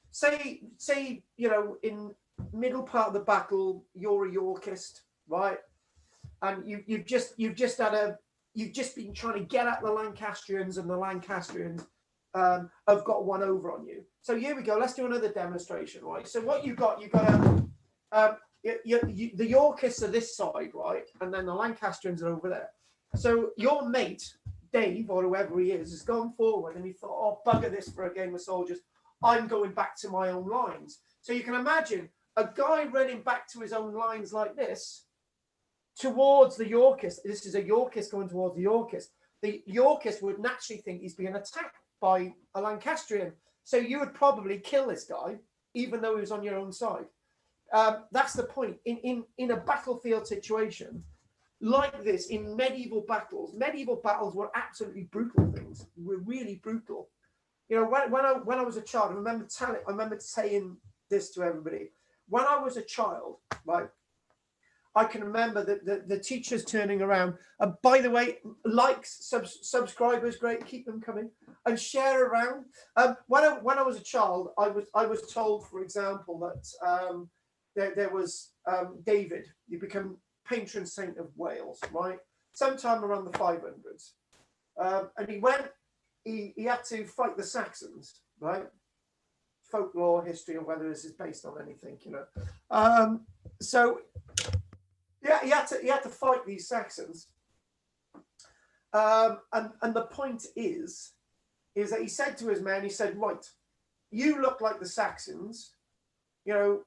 Say, you know, in middle part of the battle, you're a Yorkist, right? And you've just been trying to get at the Lancastrians, and the Lancastrians have got one over on you. So here we go. Let's do another demonstration, right? So what you've got the Yorkists are this side, right? And then the Lancastrians are over there. So your mate, Dave, or whoever he is, has gone forward and he thought, oh, bugger this for a game of soldiers. I'm going back to my own lines. So you can imagine a guy running back to his own lines like this towards the Yorkist. This is a Yorkist going towards the Yorkist. The Yorkist would naturally think he's being attacked by a Lancastrian. So you would probably kill this guy, even though he was on your own side. That's the point. In a battlefield situation like this, in medieval battles were absolutely brutal things. Were really brutal. You know, when I was a child, I remember saying this to everybody. When I was a child, right, I can remember the teachers turning around. And by the way, likes, subscribers, great, keep them coming, and share around. When I was a child, I was told, for example, that there was David. He became patron saint of Wales, right? Sometime around the 500s, and he went. He had to fight the Saxons, right? Folklore, history, or whether this is based on anything, you know. So yeah, he had to fight these Saxons. And the point is that he said to his men, he said, right, you look like the Saxons, you know,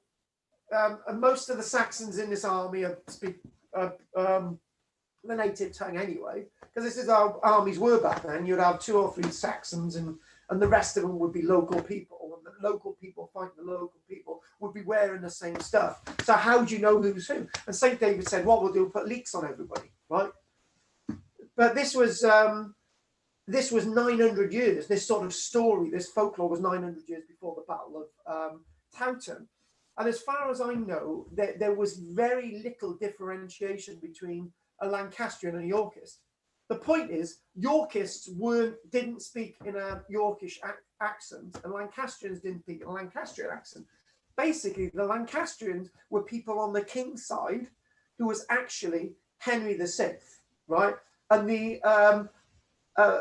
and most of the Saxons in this army speak the native tongue anyway, because this is how armies were back then. You'd have 2 or 3 Saxons, and the rest of them would be local people, and the local people fighting the local people would be wearing the same stuff. So how do you know who's who? And St. David said, what we'll do, put leeks on everybody, right? But this was 900 years, this sort of story, this folklore was 900 years before the Battle of Towton. And as far as I know, there was very little differentiation between a Lancastrian and a Yorkist. The point is, Yorkists didn't speak in a Yorkish accent, and Lancastrians didn't speak in a Lancastrian accent. Basically, the Lancastrians were people on the king's side, who was actually Henry VI, right? And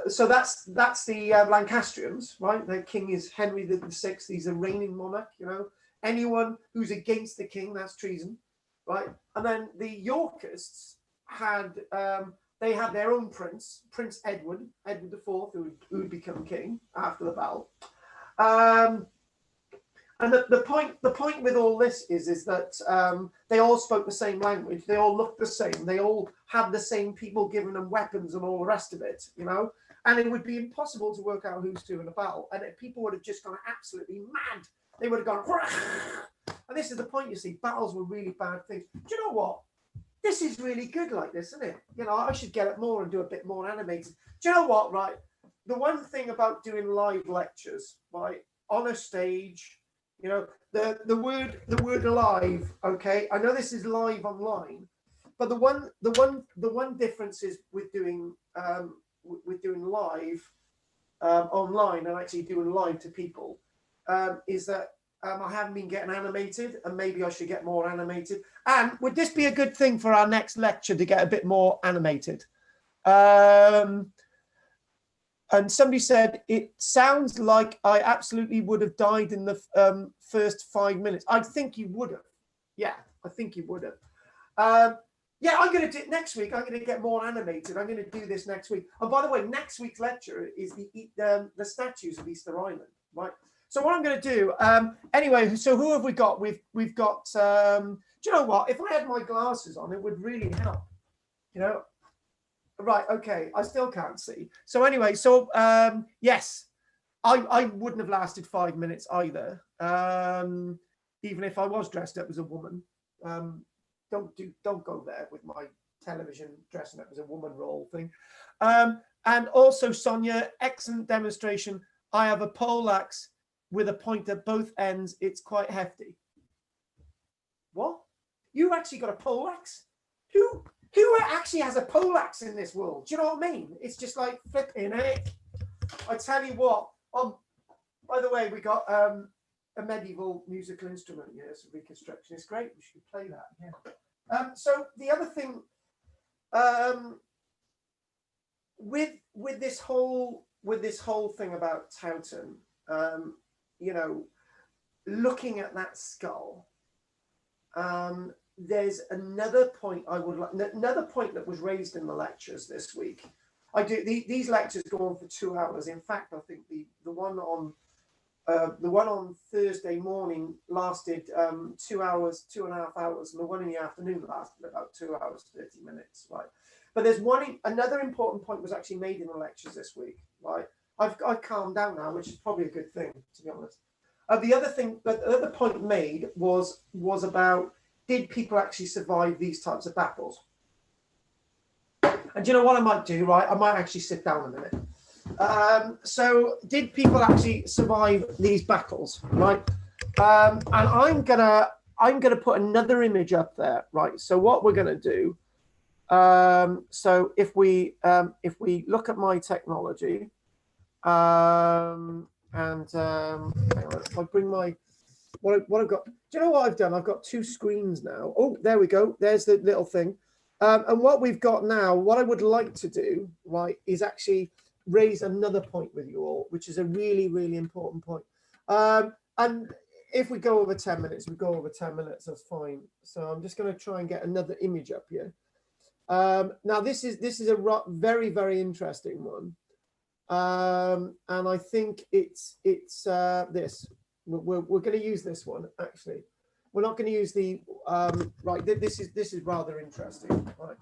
so that's the Lancastrians, right? Their king is Henry VI. He's a reigning monarch, you know. Anyone who's against the king, that's treason, right? And then the Yorkists had their own prince, Prince Edward IV, who would become king after the battle. And the point with all this is that they all spoke the same language, they all looked the same, they all had the same people giving them weapons and all the rest of it, you know. And it would be impossible to work out who's who in a battle, and people would have just gone absolutely mad. They would have gone, and this is the point, you see, battles were really bad things. Do you know what? This is really good like this, isn't it? You know, I should get it more and do a bit more animated. Do you know what, right? The one thing about doing live lectures, right, on a stage, you know, the word live, okay? I know this is live online, but the one difference is with doing live online and actually doing live to people, is that I haven't been getting animated, and maybe I should get more animated. And would this be a good thing for our next lecture, to get a bit more animated? And somebody said, it sounds like I absolutely would have died in the first 5 minutes. I think you would have. Yeah, I think you would have. Yeah, I'm going to do it next week. I'm going to get more animated. I'm going to do this next week. And by the way, next week's lecture is the statues of Easter Island, right? So what I'm going to do, anyway, so who have we got? We've got, do you know what? If I had my glasses on, it would really help, you know? Right, okay, I still can't see. So anyway, so yes, I wouldn't have lasted 5 minutes either, even if I was dressed up as a woman. Don't go there with my television dressing up as a woman role thing. And also, Sonia, excellent demonstration. I have a Polax with a point at both ends. It's quite hefty. What? You actually got a Polax? Who actually has a Polax in this world? Do you know what I mean? It's just like flipping heck. I tell you what. By the way, we got a medieval musical instrument. Yes, reconstruction. It's great. We should play that. Yeah. So the other thing, with this whole thing about Towton, you know, looking at that skull, there's another point I would like, another point that was raised in the lectures this week. These lectures go on for 2 hours. In fact, I think the one on Thursday morning lasted 2 hours, 2.5 hours, and the one in the afternoon lasted about 2 hours 30 minutes, right? But there's another important point was actually made in the lectures this week, right? I've calmed down now, which is probably a good thing, to be honest. The other point made was about, did people actually survive these types of battles? And do you know what I might do, right? I might actually sit down a minute. So did people actually survive these battles, right? And I'm gonna put another image up there, right? So what we're gonna do, so if we look at my technology, and if I bring my what I've got, do you know what I've done? I've got 2 screens now. Oh, there we go. There's the little thing. And what we've got now, what I would like to do, right, is actually raise another point with you all, which is a really, really important point. And if we go over 10 minutes, that's fine. So I'm just going to try and get another image up here. Now this is a very, very interesting one. And I think it's this. We're going to use this one, actually. We're not going to use the right. This is rather interesting, right?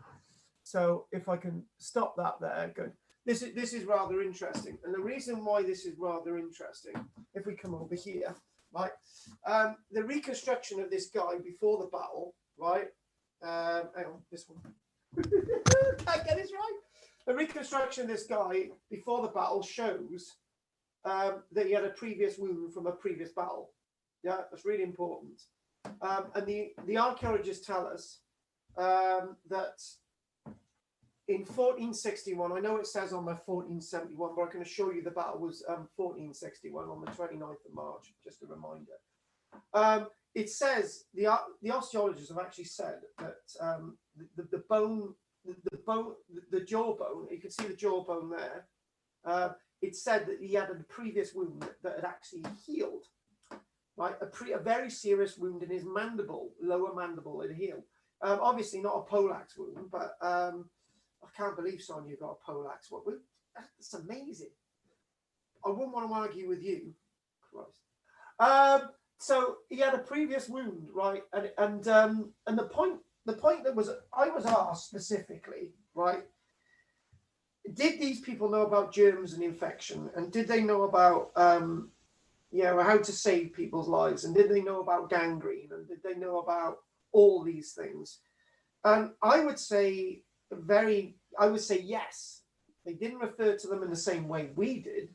So if I can stop that there, good. This is rather interesting, and the reason why this is rather interesting, if we come over here, right, the reconstruction of this guy before the battle, right? Hang on, this one. Can't get this right. The reconstruction of this guy before the battle shows that he had a previous wound from a previous battle. Yeah, that's really important. And the archaeologists tell us that in 1461, I know it says on my 1471, but I can assure you the battle was 1461 on the 29th of March, just a reminder. It says, the osteologists have actually said that the jawbone, you can see the jawbone there, it said that he had a previous wound that had actually healed. Right, a very serious wound in his mandible, lower mandible, had healed. Obviously not a Polax wound, but I can't believe Sonia got a Polax wound. That's amazing. I wouldn't want to argue with you, Christ. So he had a previous wound, right, and the point that was I was asked specifically, right, did these people know about germs and infection, and did they know about how to save people's lives, and did they know about gangrene, and did they know about all these things? And I would say yes. They didn't refer to them in the same way we did,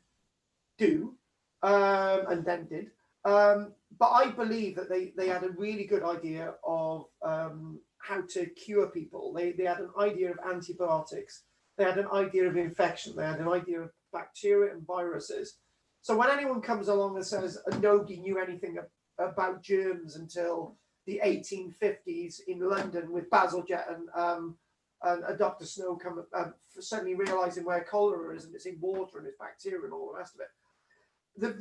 but I believe that they had a really good idea of how to cure people. They had an idea of antibiotics. They had an idea of infection. They had an idea of bacteria and viruses. So when anyone comes along and says nobody knew anything about germs until the 1850s in London with Bazalgette and Dr. Snow suddenly realizing where cholera is and it's in water and it's bacteria and all the rest of it.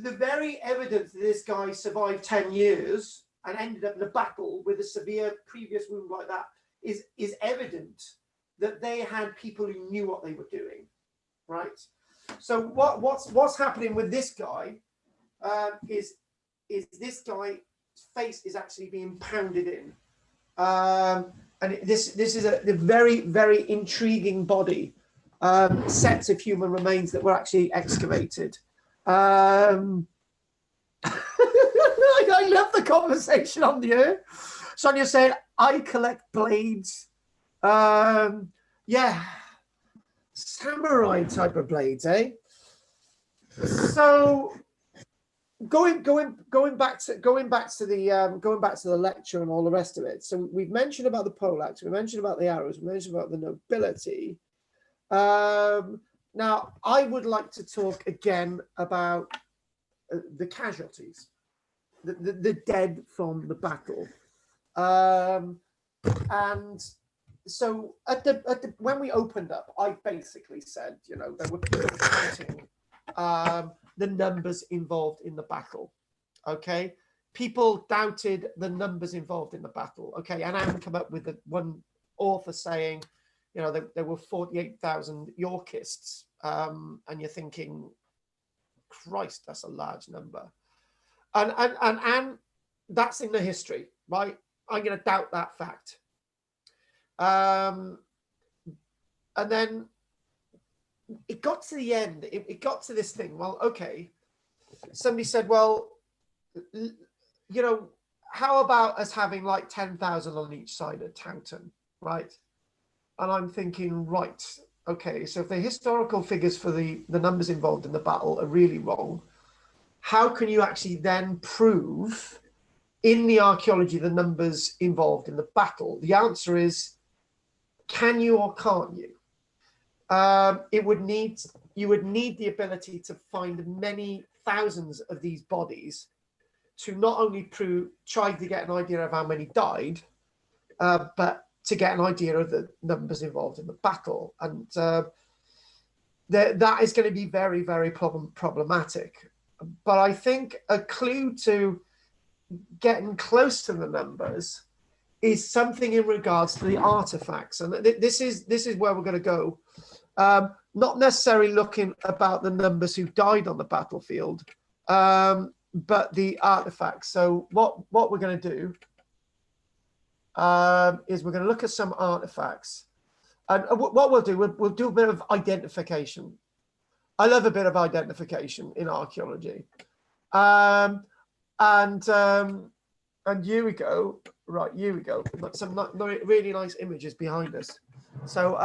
The very evidence that this guy survived 10 years and ended up in a battle with a severe previous wound like that is evident that they had people who knew what they were doing, right? So what's happening with this guy is this guy's face is actually being pounded in, and this is a very, very intriguing body, sets of human remains that were actually excavated. I love the conversation on the air. Sonia said, "I collect blades." Yeah. Samurai type of blades, eh? So going back to the lecture and all the rest of it. So we've mentioned about the Polax, we mentioned about the arrows, we mentioned about the nobility. Now I would like to talk again about the casualties, the dead from the battle. And so when we opened up, I basically said, you know, there were people counting the numbers involved in the battle. Okay, people doubted the numbers involved in the battle. Okay, and I haven't come up with one author saying, you know, there were 48,000 Yorkists, and you're thinking, Christ, that's a large number, and that's in the history, right? I'm going to doubt that fact. And then it got to the end. It got to this thing. Well, okay. Somebody said, well, you know, how about us having like 10,000 on each side of Towton, right? And I'm thinking, right, okay, so if the historical figures for the numbers involved in the battle are really wrong, how can you actually then prove in the archaeology the numbers involved in the battle? The answer is, can you or can't you? You would need the ability to find many thousands of these bodies to not only try to get an idea of how many died, but to get an idea of the numbers involved in the battle. And that is going to be very, very problematic. But I think a clue to getting close to the numbers is something in regards to the artifacts. And this is where we're going to go. Not necessarily looking about the numbers who died on the battlefield, but the artifacts. So what we're going to do is we're going to look at some artifacts. And what we'll do, we'll do a bit of identification. I love a bit of identification in archaeology. And here we go. Right, here we go. Some really nice images behind us. So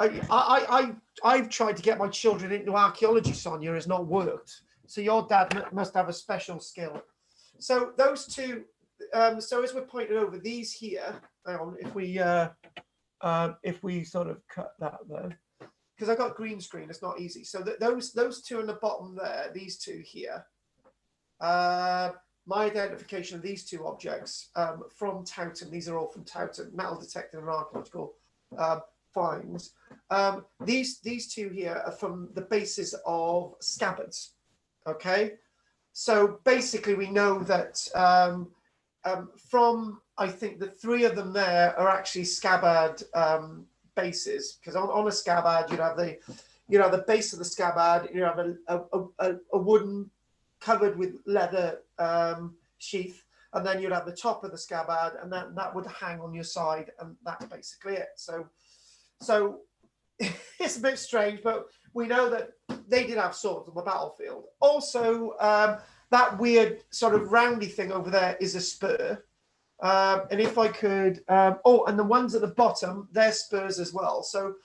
I've tried to get my children into archaeology, Sonia, has not worked. So your dad must have a special skill. So those two. So as we're pointing over these here, hang on, if we sort of cut that there, because I got green screen, it's not easy. So those two in the bottom there, these two here, my identification of these two objects from Towton. These are all from Towton, metal detected and archaeological finds. These two here are from the bases of scabbards. Okay, so basically we know that from, I think the three of them there are actually scabbard bases, because on a scabbard you'd have the base of the scabbard, you have a wooden covered with leather sheath, and then you'd have the top of the scabbard, and then that would hang on your side, and that's basically it. So it's a bit strange, but we know that they did have swords on the battlefield. Also, that weird sort of roundy thing over there is a spur. And if I could, and the ones at the bottom, they're spurs as well. So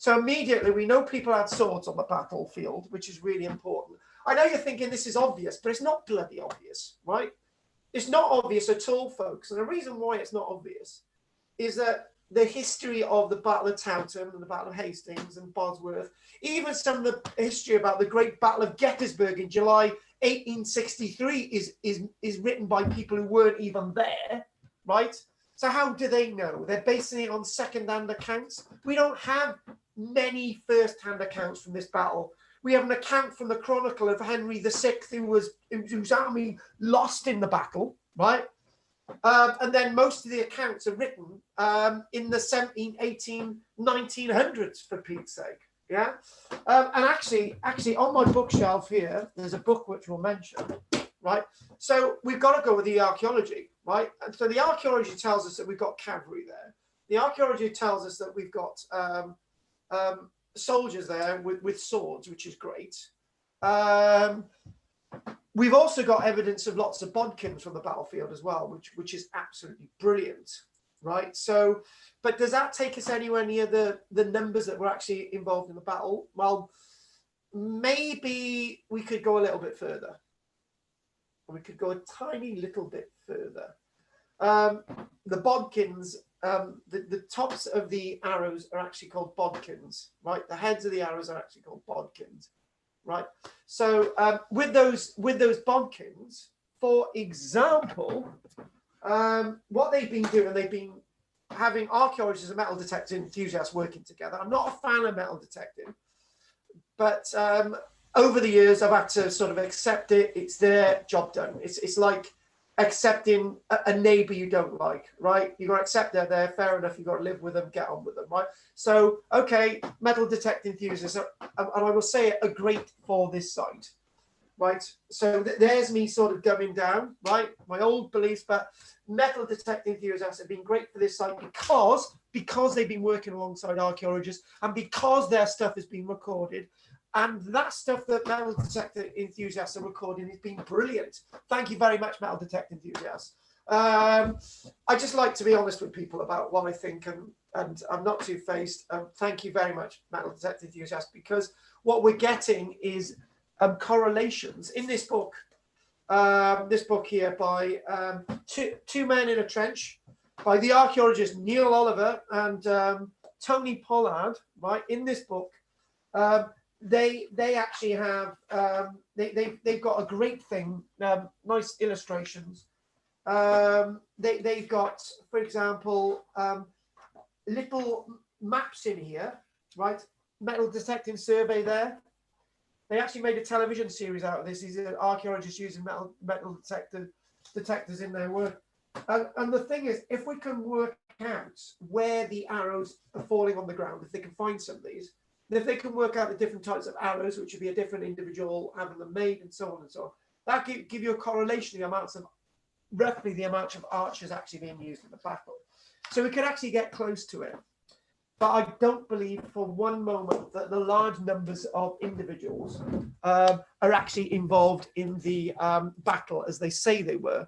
immediately we know people had swords on the battlefield, which is really important. I know you're thinking this is obvious, but it's not bloody obvious, right? It's not obvious at all, folks. And the reason why it's not obvious is that the history of the Battle of Towton and the Battle of Hastings and Bosworth, even some of the history about the Great Battle of Gettysburg in July 1863 is written by people who weren't even there, right? So how do they know? They're basing it on second-hand accounts. We don't have many first-hand accounts from this battle. We have an account from the Chronicle of Henry VI, whose army lost in the battle, right? And then most of the accounts are written in the 1900s, for Pete's sake. Yeah. And actually on my bookshelf here, there's a book which we'll mention, right? So we've got to go with the archaeology, right? And so the archaeology tells us that we've got cavalry there. The archaeology tells us that we've got soldiers there with swords, which is great. We've also got evidence of lots of bodkins from the battlefield as well, which is absolutely brilliant, right? So, but does that take us anywhere near the numbers that were actually involved in the battle? Well, maybe we could go a little bit further. We could go a tiny little bit further. The bodkins, the tops of the arrows are actually called bodkins, right? The heads of the arrows are actually called bodkins. Right, so with those bodkins, for example, what they've been doing, they've been having archaeologists and metal detecting enthusiasts working together. I'm not a fan of metal detecting, but over the years, I've had to sort of accept it. It's their job done. It's like accepting a neighbor you don't like, right? You got to accept they're there. Fair enough. You got to live with them, get on with them, right? So, okay, metal detecting enthusiasts, and I will say it, are great for this site, right? So there's me sort of dumbing down, right? My old beliefs, but metal detecting enthusiasts have been great for this site because they've been working alongside archaeologists and because their stuff has been recorded. And that stuff that metal detector enthusiasts are recording has been brilliant. Thank you very much, metal detector enthusiasts. I just like to be honest with people about what I think, and I'm not two-faced. Thank you very much, metal detector enthusiasts, because what we're getting is correlations in this book. This book here by Two Men in a Trench, by the archaeologist Neil Oliver and Tony Pollard. Right, in this book, they actually have they've got a great thing, nice illustrations. They've got, for example, little maps in here, right? Metal detecting survey there. They actually made a television series out of this. These are archaeologists using metal detectors in their work. And the thing is, if we can work out where the arrows are falling on the ground, if they can find some of these, and if they can work out the different types of arrows, which would be a different individual having them made, and so on and so on, that give you a correlation, roughly the amount of archers actually being used in the battle. So we could actually get close to it. But I don't believe for one moment that the large numbers of individuals are actually involved in the battle as they say they were.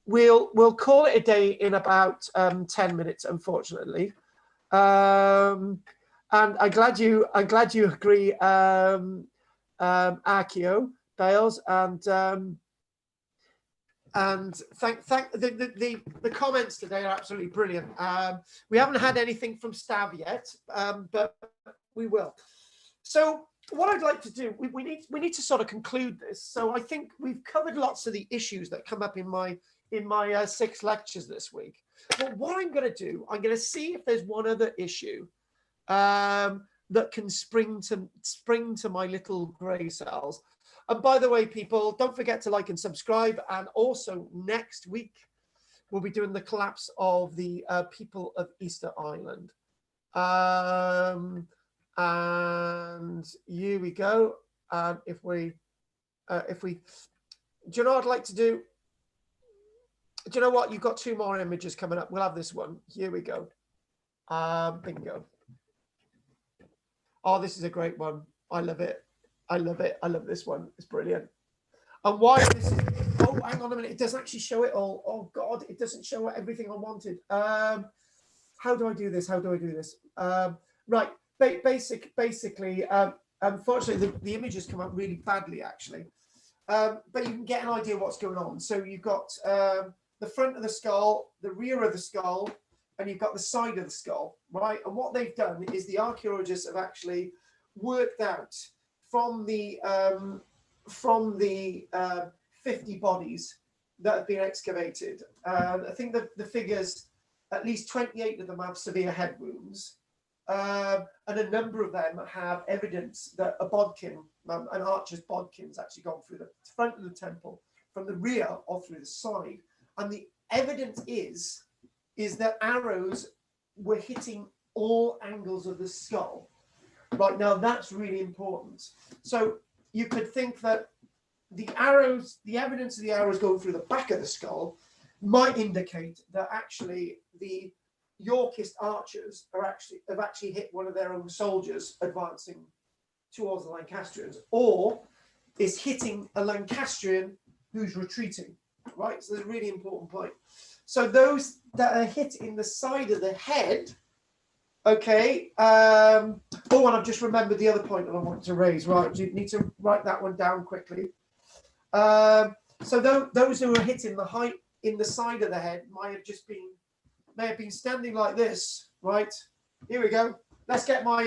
We'll call it a day in about 10 minutes, unfortunately. And I'm glad you agree, Archeo, Bales, and thank the comments today are absolutely brilliant. We haven't had anything from Stav yet, but we will. So what I'd like to do, we need to sort of conclude this. So I think we've covered lots of the issues that come up in my 6 lectures this week. But what I'm going to do, I'm going to see if there's one other issue that can spring to my little grey cells. And by the way, people, don't forget to like and subscribe. And also next week, we'll be doing the collapse of the people of Easter Island. And here we go. And if we, do you know what I'd like to do? Do you know what? You've got 2 more images coming up. We'll have this one. Here we go. Bingo. Oh, this is a great one. I love it. I love it. I love this one. It's brilliant. And why this is, oh, hang on a minute. It doesn't actually show it all. Oh God, it doesn't show everything I wanted. How do I do this? How do I do this? Right. Basically, unfortunately, the images come up really badly, actually. But you can get an idea of what's going on. So you've got the front of the skull, the rear of the skull, and you've got the side of the skull, right? And what they've done is the archaeologists have actually worked out from the 50 bodies that have been excavated. I think the figures, at least 28 of them have severe head wounds. And a number of them have evidence that a bodkin, an archer's bodkin's actually gone through the front of the temple, from the rear or through the side. And the evidence is that arrows were hitting all angles of the skull. Right, now that's really important. So you could think that the evidence of the arrows going through the back of the skull might indicate that actually the Yorkist archers have actually hit one of their own soldiers advancing towards the Lancastrians, or is hitting a Lancastrian who's retreating, right? So there's a really important point. So those that are hit in the side of the head, okay. And I've just remembered the other point that I wanted to raise. Right, you need to write that one down quickly. So those who are hit in the side of the head may have been standing like this, right? Here we go. Let's get my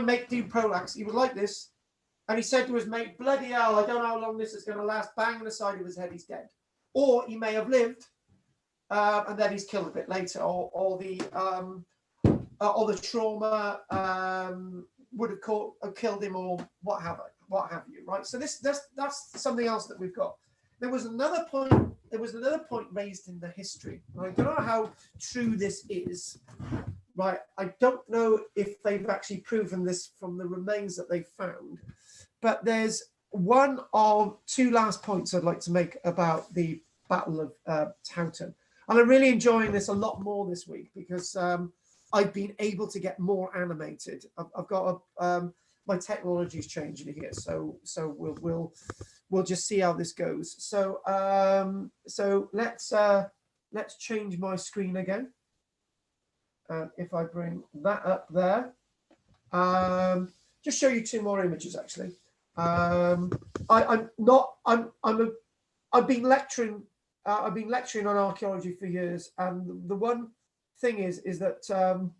mate do Polax. He would like this. And he said to his mate, bloody hell, I don't know how long this is going to last. Bang on the side of his head, he's dead. Or he may have lived, and then he's killed a bit later, or the trauma would have killed him, or what have you, right? So that's something else that we've got. There was another point raised in the history. I don't know how true this is, right? I don't know if they've actually proven this from the remains that they found, but there's one of two last points I'd like to make about the Battle of Towton. And I'm really enjoying this a lot more this week because I've been able to get more animated. I've got my technology's changing here, so we'll just see how this goes. So let's change my screen again. If I bring that up there, just show you two more images actually. I've been lecturing on archaeology for years, and the one thing is that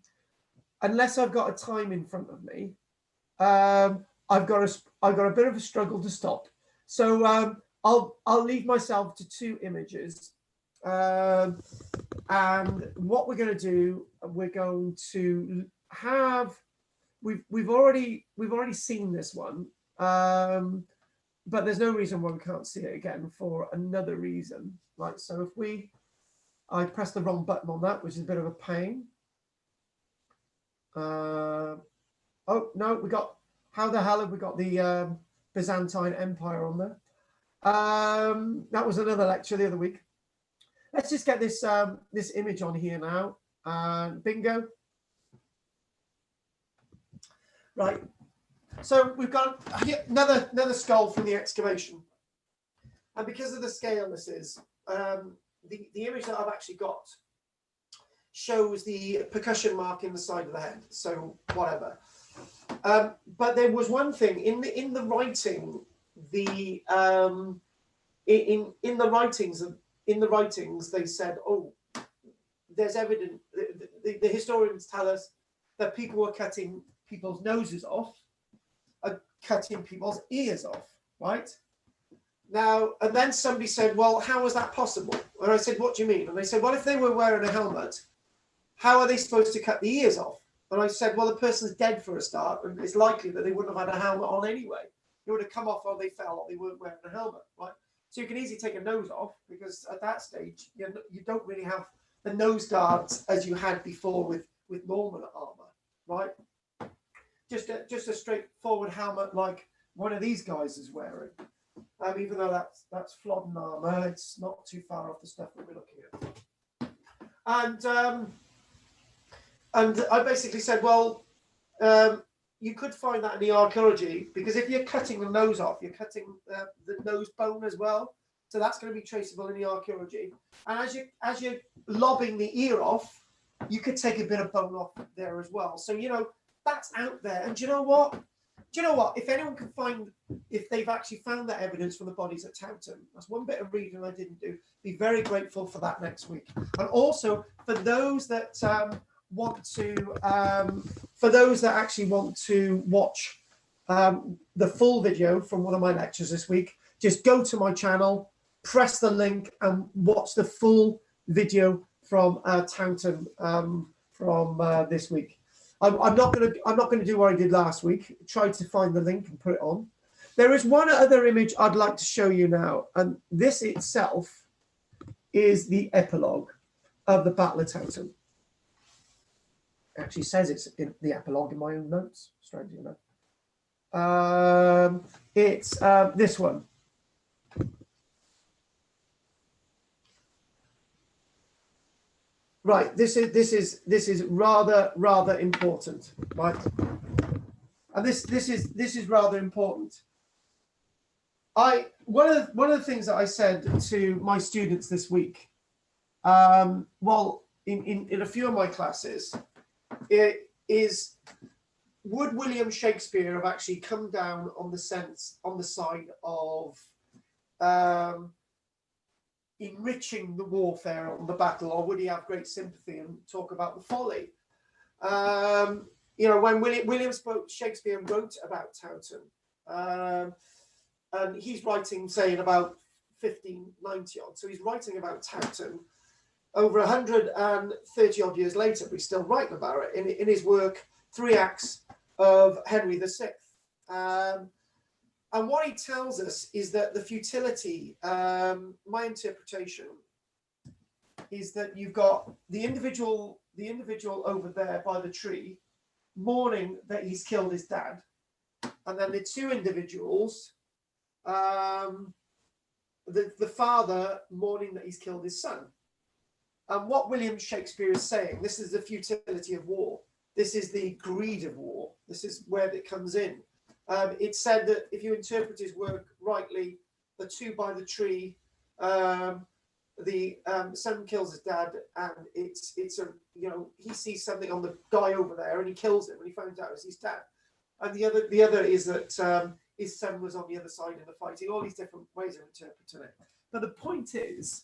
unless I've got a time in front of me, I've got a bit of a struggle to stop. So I'll leave myself to two images, and what we're going to do, we're going to have we've already seen this one. But there's no reason why we can't see it again for another reason. Right, so if I pressed the wrong button on that, which is a bit of a pain. Oh no, how the hell have we got the Byzantine Empire on there? That was another lecture the other week. Let's just get this this image on here now. Bingo. Right. So we've got another skull from the excavation, and because of the scale this is, the image that I've actually got shows the percussion mark in the side of the head. So whatever. But there was one thing in the writing, in the writings they said, oh, there's evidence. The historians tell us that people were cutting people's noses off. Cutting people's ears off, right? Now, and then somebody said, well, how is that possible? And I said, what do you mean? And they said, well, if they were wearing a helmet, how are they supposed to cut the ears off? And I said, well, the person's dead for a start, and it's likely that they wouldn't have had a helmet on anyway. It would have come off or they fell or they weren't wearing a helmet, right? So you can easily take a nose off, because at that stage, you don't really have the nose guards as you had before with normal armor, right? Just a straightforward helmet like one of these guys is wearing. Even though that's Flodden armor, it's not too far off the stuff that we're looking at. And I basically said, well, you could find that in the archaeology, because if you're cutting the nose off, you're cutting the nose bone as well. So that's going to be traceable in the archaeology. And as you're lobbing the ear off, you could take a bit of bone off there as well. So that's out there. And do you know what? If anyone can find, if they've actually found that evidence from the bodies at Towton, that's one bit of reading I didn't do. Be very grateful for that next week. And also for those that actually want to watch the full video from one of my lectures this week, just go to my channel, press the link, and watch the full video from Towton from this week. I'm not going to do what I did last week. Try to find the link and put it on. There is one other image I'd like to show you now, and this itself is the epilogue of the Battle of Towton. It actually says it's in the epilogue in my own notes, strangely enough. It's this one. Right, this is rather important, right? And this is rather important. One of the things that I said to my students this week, well, in a few of my classes, it is, would William Shakespeare have actually come down on the side of enriching the warfare on the battle, or would he have great sympathy and talk about the folly? When William Shakespeare wrote about Towton, And he's writing, say, in about 1590 odd. So he's writing about Towton over 130 odd years later, but he's still writing about it in his work, 3 Acts of Henry VI. And what he tells us is that the futility, my interpretation, is that you've got the individual over there by the tree mourning that he's killed his dad, and then the 2 individuals, the father mourning that he's killed his son. And what William Shakespeare is saying, this is the futility of war. This is the greed of war. This is where it comes in. It's said that if you interpret his work rightly, the 2 by the tree, the son kills his dad, and it's a, you know, he sees something on the guy over there and he kills him, and he finds out it's his dad. And the other is that his son was on the other side in the fighting. All these different ways of interpreting it. But the point is,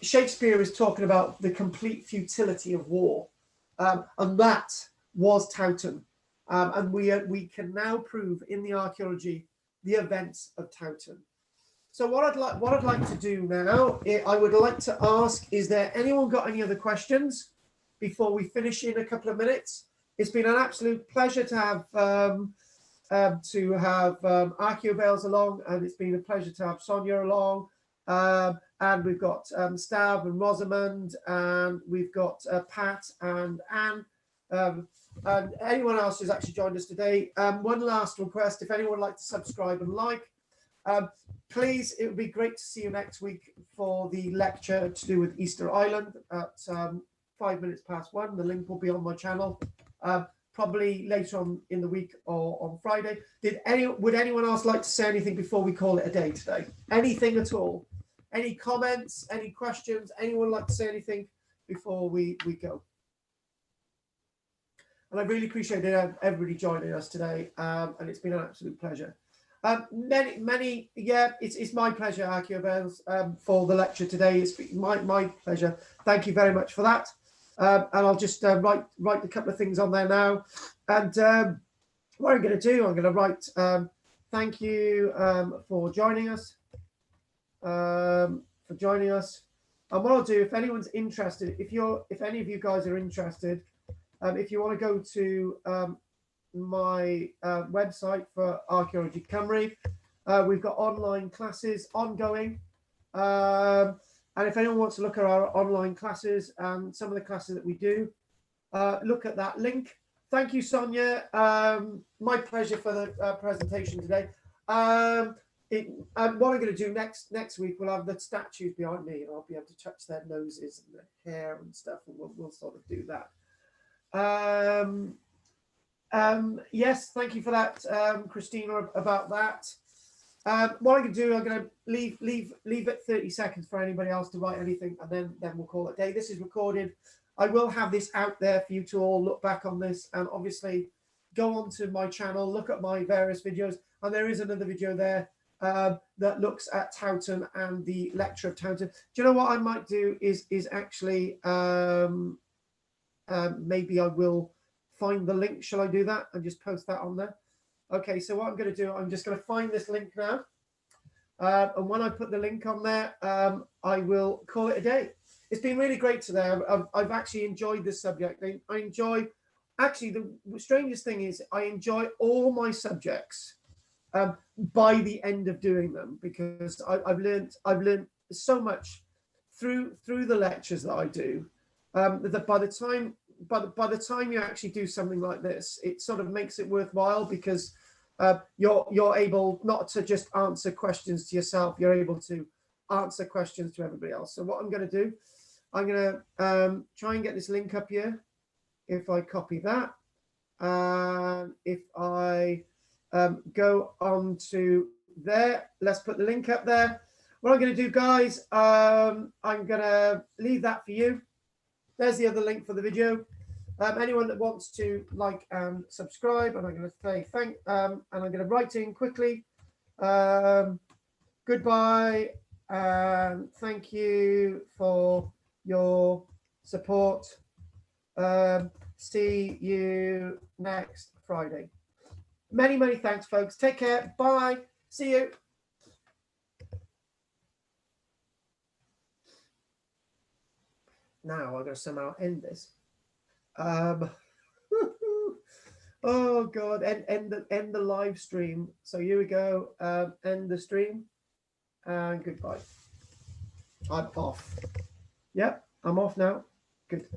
Shakespeare is talking about the complete futility of war, and that was Towton. And we can now prove in the archaeology the events of Towton. So what I'd like to do now, I would like to ask: is there anyone got any other questions before we finish in a couple of minutes? It's been an absolute pleasure to have Archaeobales along, and it's been a pleasure to have Sonia along. And we've got Stav and Rosamond, and we've got Pat and Anne. And anyone else who's actually joined us today. One last request: if anyone would like to subscribe and like, please, it would be great to see you next week for the lecture to do with Easter Island at 1:05 The link will be on my channel, probably later on in the week or on Friday. Would anyone else like to say anything before we call it a day today? Anything at all? Any comments? Any questions? Anyone like to say anything before we go? And I really appreciate everybody joining us today, and it's been an absolute pleasure. It's my pleasure, Archaeobales, for the lecture today. It's my pleasure. Thank you very much for that. And I'll just write a couple of things on there now. And what I'm going to do, I'm going to write thank you for joining us. And what I'll do, if anyone's interested, if any of you guys are interested, if you want to go to my website for Archaeology Cymru, we've got online classes ongoing, and if anyone wants to look at our online classes and some of the classes that we do, look at that link. Thank you, Sonia. My pleasure for the presentation today. What I'm going to do next week, we'll have the statues behind me, and I'll be able to touch their noses and their hair and stuff, and we'll sort of do that. Yes, thank you for that, Christina, about that. What I'm going to do, I'm going to leave it 30 seconds for anybody else to write anything, and then we'll call it a day. This is recorded. I will have this out there for you to all look back on this, and obviously go onto my channel, look at my various videos, and there is another video there that looks at Towton and the lecture of Towton. Do you know what I might do is actually maybe I will find the link. Shall I do that and just post that on there? Okay, so what I'm going to do, I'm just going to find this link now. And when I put the link on there, I will call it a day. It's been really great today. I've actually enjoyed this subject. I enjoy, actually, the strangest thing is I enjoy all my subjects by the end of doing them, because I've learned so much through the lectures that I do, that by the time you actually do something like this, it sort of makes it worthwhile, because you're able not to just answer questions to yourself, you're able to answer questions to everybody else. So what I'm going to do, I'm going to try and get this link up here. If I copy that, if I go on to there, let's put the link up there. What I'm going to do, guys, I'm going to leave that for you. There's the other link for the video. Anyone that wants to like and subscribe, and I'm going to say thank, and I'm going to write in quickly. Goodbye, and thank you for your support. See you next Friday. Many, many thanks, folks. Take care. Bye. See you. Now I'm going to somehow end this. Oh God, end the live stream. So here we go. End the stream and goodbye. I'm off. Yep, I'm off now. Good.